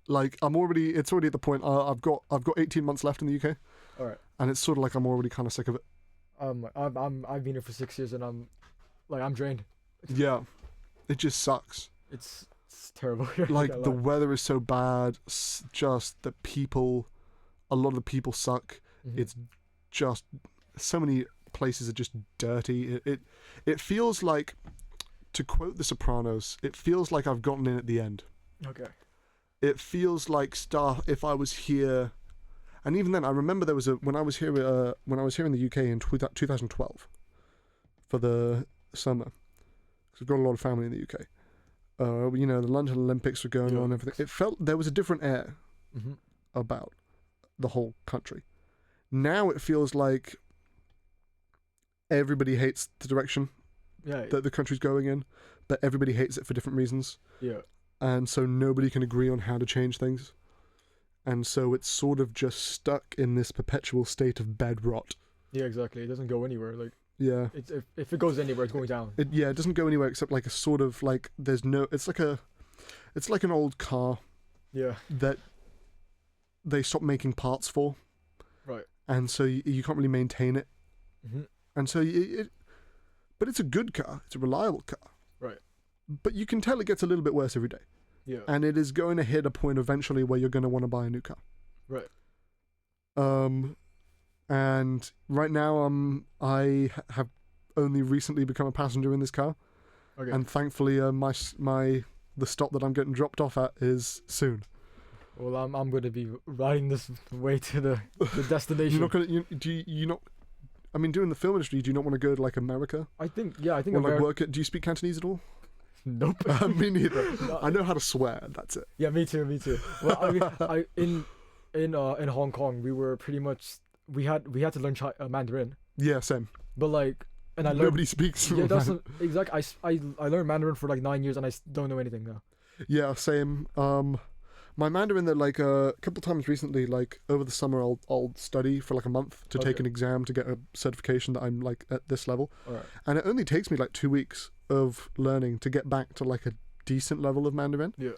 Like, it's already at the point. I've got 18 months left in the UK, All right. and it's sort of like I'm already kind of sick of it. I've been here for 6 years, and I'm drained. Yeah, it just sucks. It's terrible here. Like Can't the lie. weather is so bad. Just the people, a lot of the people suck. Mhm. It's just so many places are just dirty. It feels like, to quote The Sopranos, it feels like I've gotten in at the end. Okay. It feels like stuff. If I was here, and even then, I remember there was when I was here in the UK in 2012 for the summer, because I've got a lot of family in the UK. The London Olympics were going on and everything. It felt there was a different air Mm-hmm. about the whole country. Now it feels like everybody hates the direction Yeah. that the country's going in, but everybody hates it for different reasons. Yeah. And so nobody can agree on how to change things. And so it's sort of just stuck in this perpetual state of bed rot. Yeah. Exactly. It doesn't go anywhere. Like Yeah. it's if it goes anywhere, it's going down. It doesn't go anywhere except like a sort of like it's like an old car Yeah. that they stopped making parts for, Right. and so you can't really maintain it, Mm-hmm. and so but it's a good car. It's a reliable car. Right. But you can tell it gets a little bit worse every day, Yeah. and it is going to hit a point eventually where you're going to want to buy a new car. Right. And right now I have only recently become a passenger in this car, Okay. and thankfully the stop that I'm getting dropped off at is soon. Well, I'm going to be riding this way to the destination. You're not gonna do you not? I mean, doing the film industry, do you not want to go to like America I think or like work at? Do you speak Cantonese at all? Nope. Me neither. No. I know how to swear. That's it. Yeah, me too. Well, I mean, in Hong Kong, we were pretty much we had to learn Mandarin, Yeah, same. but like, and I learned. Nobody speaks. Yeah, that's exactly. I learned Mandarin for like 9 years, and I don't know anything now. Yeah, same. My Mandarin that like a couple times recently, like over the summer, I'll study for like a month to take Okay. an exam to get a certification that I'm like at this level, All right. and it only takes me like 2 weeks of learning to get back to like a decent level of Mandarin. Yeah.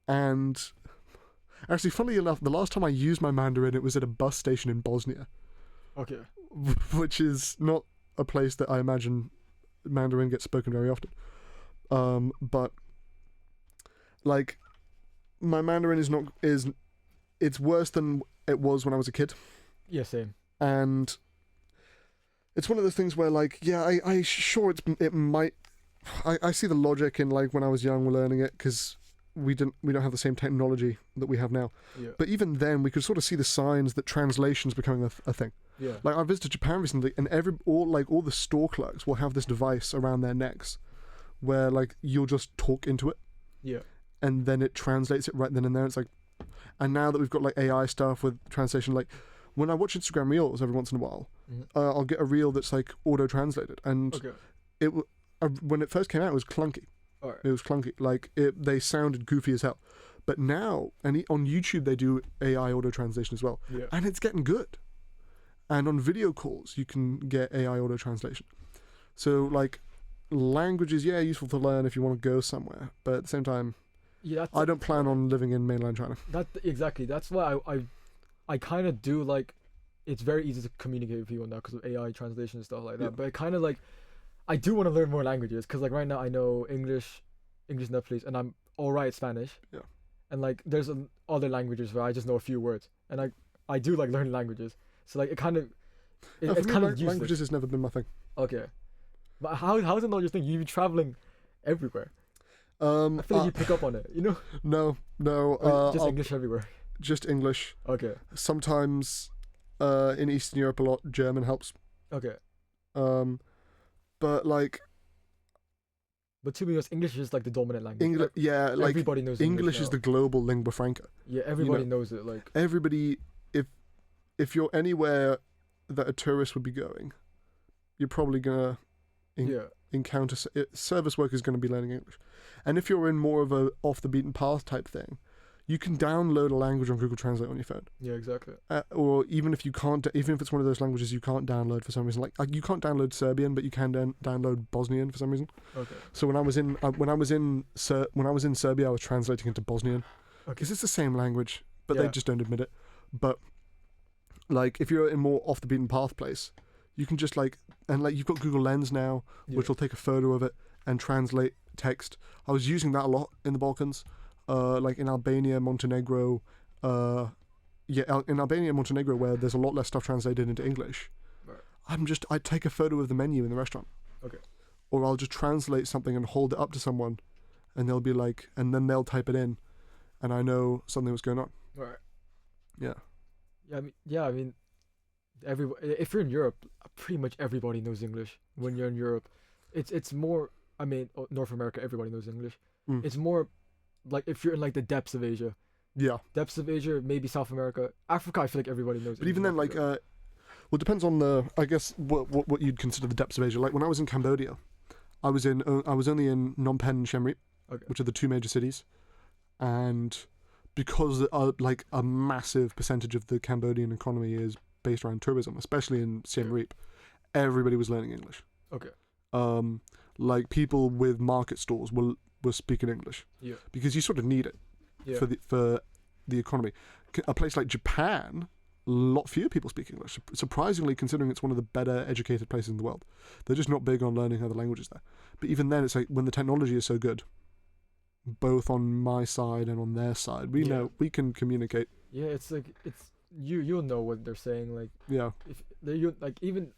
And actually, funnily enough, the last time I used my Mandarin, it was at a bus station in Bosnia, Okay. which is not a place that I imagine Mandarin gets spoken very often. But like, my Mandarin it's worse than it was when I was a kid, Yeah. Same. and it's one of those things where like, yeah, I sure it might. I see the logic in like when I was young learning it, because we don't have the same technology that we have now. Yeah. But even then, we could sort of see the signs that translation's becoming a thing. Yeah. Like I visited Japan recently, and all the store clerks will have this device around their necks, where like you'll just talk into it, Yeah. and then it translates it right then and there. It's like, and now that we've got like AI stuff with translation, like when I watch Instagram Reels every once in a while, I'll get a reel that's like auto translated, and Okay. when it first came out, it was clunky. All right. It was clunky. Like they sounded goofy as hell. But now, on YouTube, they do AI auto translation as well, Yeah. and it's getting good. And on video calls, you can get AI auto translation. So like, languages, yeah, useful to learn if you want to go somewhere. But at the same time, Yeah. I don't plan on living in mainland China. Exactly. That's why I kind of do like. It's very easy to communicate with people now because of AI translation and stuff like that. Yeah. But kind of like, I do want to learn more languages because like right now I know English, Netflix, and I'm alright at Spanish. Yeah. And like there's other languages where I just know a few words, and I do like learning languages. So like it kind of it's kind of useless. Languages has never been my thing. Okay. But how is it not your thing? You've been traveling everywhere. I feel like you pick up on it, you know? No. Or just English everywhere. Just English. Okay. Sometimes, in Eastern Europe, a lot German helps. Okay. But like But to be honest, English is like the dominant language. English, yeah, like Everybody knows English is now. the global lingua franca. Yeah, everybody knows it. Like Everybody, if you're anywhere that a tourist would be going, you're probably gonna encounter service workers going to be learning English. And if you're in more of a off the beaten path type thing, you can download a language on Google Translate on your phone. Yeah, exactly. Or even if you can't, even if it's one of those languages you can't download for some reason, like you can't download Serbian, but you can download Bosnian for some reason. Okay. So when I was in Serbia, I was translating into Bosnian because it's the same language, but they just don't admit it. But like if you're in more off the beaten path place, you can just like you've got Google Lens now, which will take a photo of it and translate text. I was using that a lot in the Balkans. Like in Albania, Montenegro, in Albania and Montenegro, where there's a lot less stuff translated into English, right. I take a photo of the menu in the restaurant. Okay. Or I'll just translate something and hold it up to someone, and they'll be like, and then they'll type it in, and I know something was going on. Right. Yeah. I mean, if you're in Europe, pretty much everybody knows English. When you're in Europe, it's more. I mean, North America, everybody knows English. It's more like if you're in like the depths of Asia. Yeah. Depths of Asia, maybe South America, Africa. I feel like everybody knows. But even then, like, well, it depends on I guess what you'd consider the depths of Asia. Like when I was in Cambodia, I was only in Phnom Penh and Siem Reap, which are the two major cities, and because like a massive percentage of the Cambodian economy is based around tourism, especially in Siem Reap, everybody was learning English. Okay. Like people with market stalls were speaking English. Yeah. Because you sort of need it. Yeah. For the economy. A place like Japan, a lot fewer people speak English. Surprisingly, considering it's one of the better educated places in the world, they're just not big on learning other languages there. But even then, it's like when the technology is so good, both on my side and on their side, we know we can communicate. Yeah, it's like you'll know what they're saying. Like Yeah, if they you like even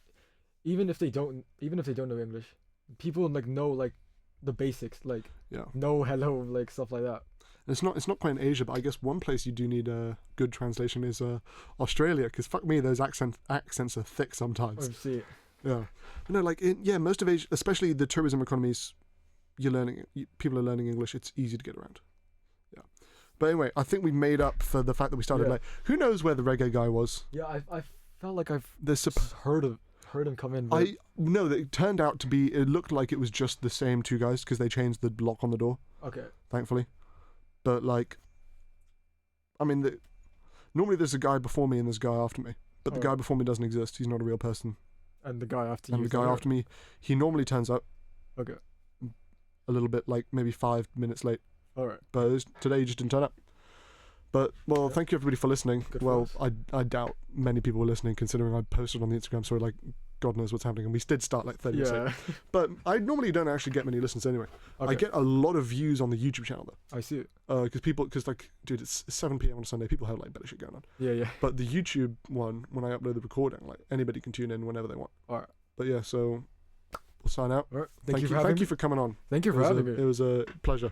if they don't know English, people like know like the basics, like yeah. no, hello, like stuff like that. And it's not quite in Asia, but I guess one place you do need a good translation is Australia, because fuck me, those accents are thick sometimes. Oh, see. Yeah, but no, like most of Asia, especially the tourism economies, people are learning English. It's easy to get around. Yeah, but anyway, I think we made up for the fact that we started late. Who knows where the reggae guy was? Yeah, I felt like I've There's heard him come in. But no, it turned out to be. It looked like it was just the same two guys because they changed the lock on the door. Okay. Thankfully, but like, I mean, normally there's a guy before me and there's a guy after me, but the guy before me doesn't exist. He's not a real person. And the guy after And you. the guy after me, he normally turns up. Okay. A little bit, like maybe 5 minutes late. All right. But today he just didn't turn up. But thank you everybody for listening. Good for us. I doubt many people were listening, considering I posted on the Instagram story like God knows what's happening, and we did start like 30 minutes late. But I normally don't actually get many listens anyway. Okay. I get a lot of views on the YouTube channel though. I see it. Because like, dude, it's 7 p.m. on a Sunday. People have like better shit going on. Yeah. But the YouTube one, when I upload the recording, like anybody can tune in whenever they want. All right. But yeah, so we'll sign out. All right. Thank you for coming on. Thank you for having me. It was a pleasure.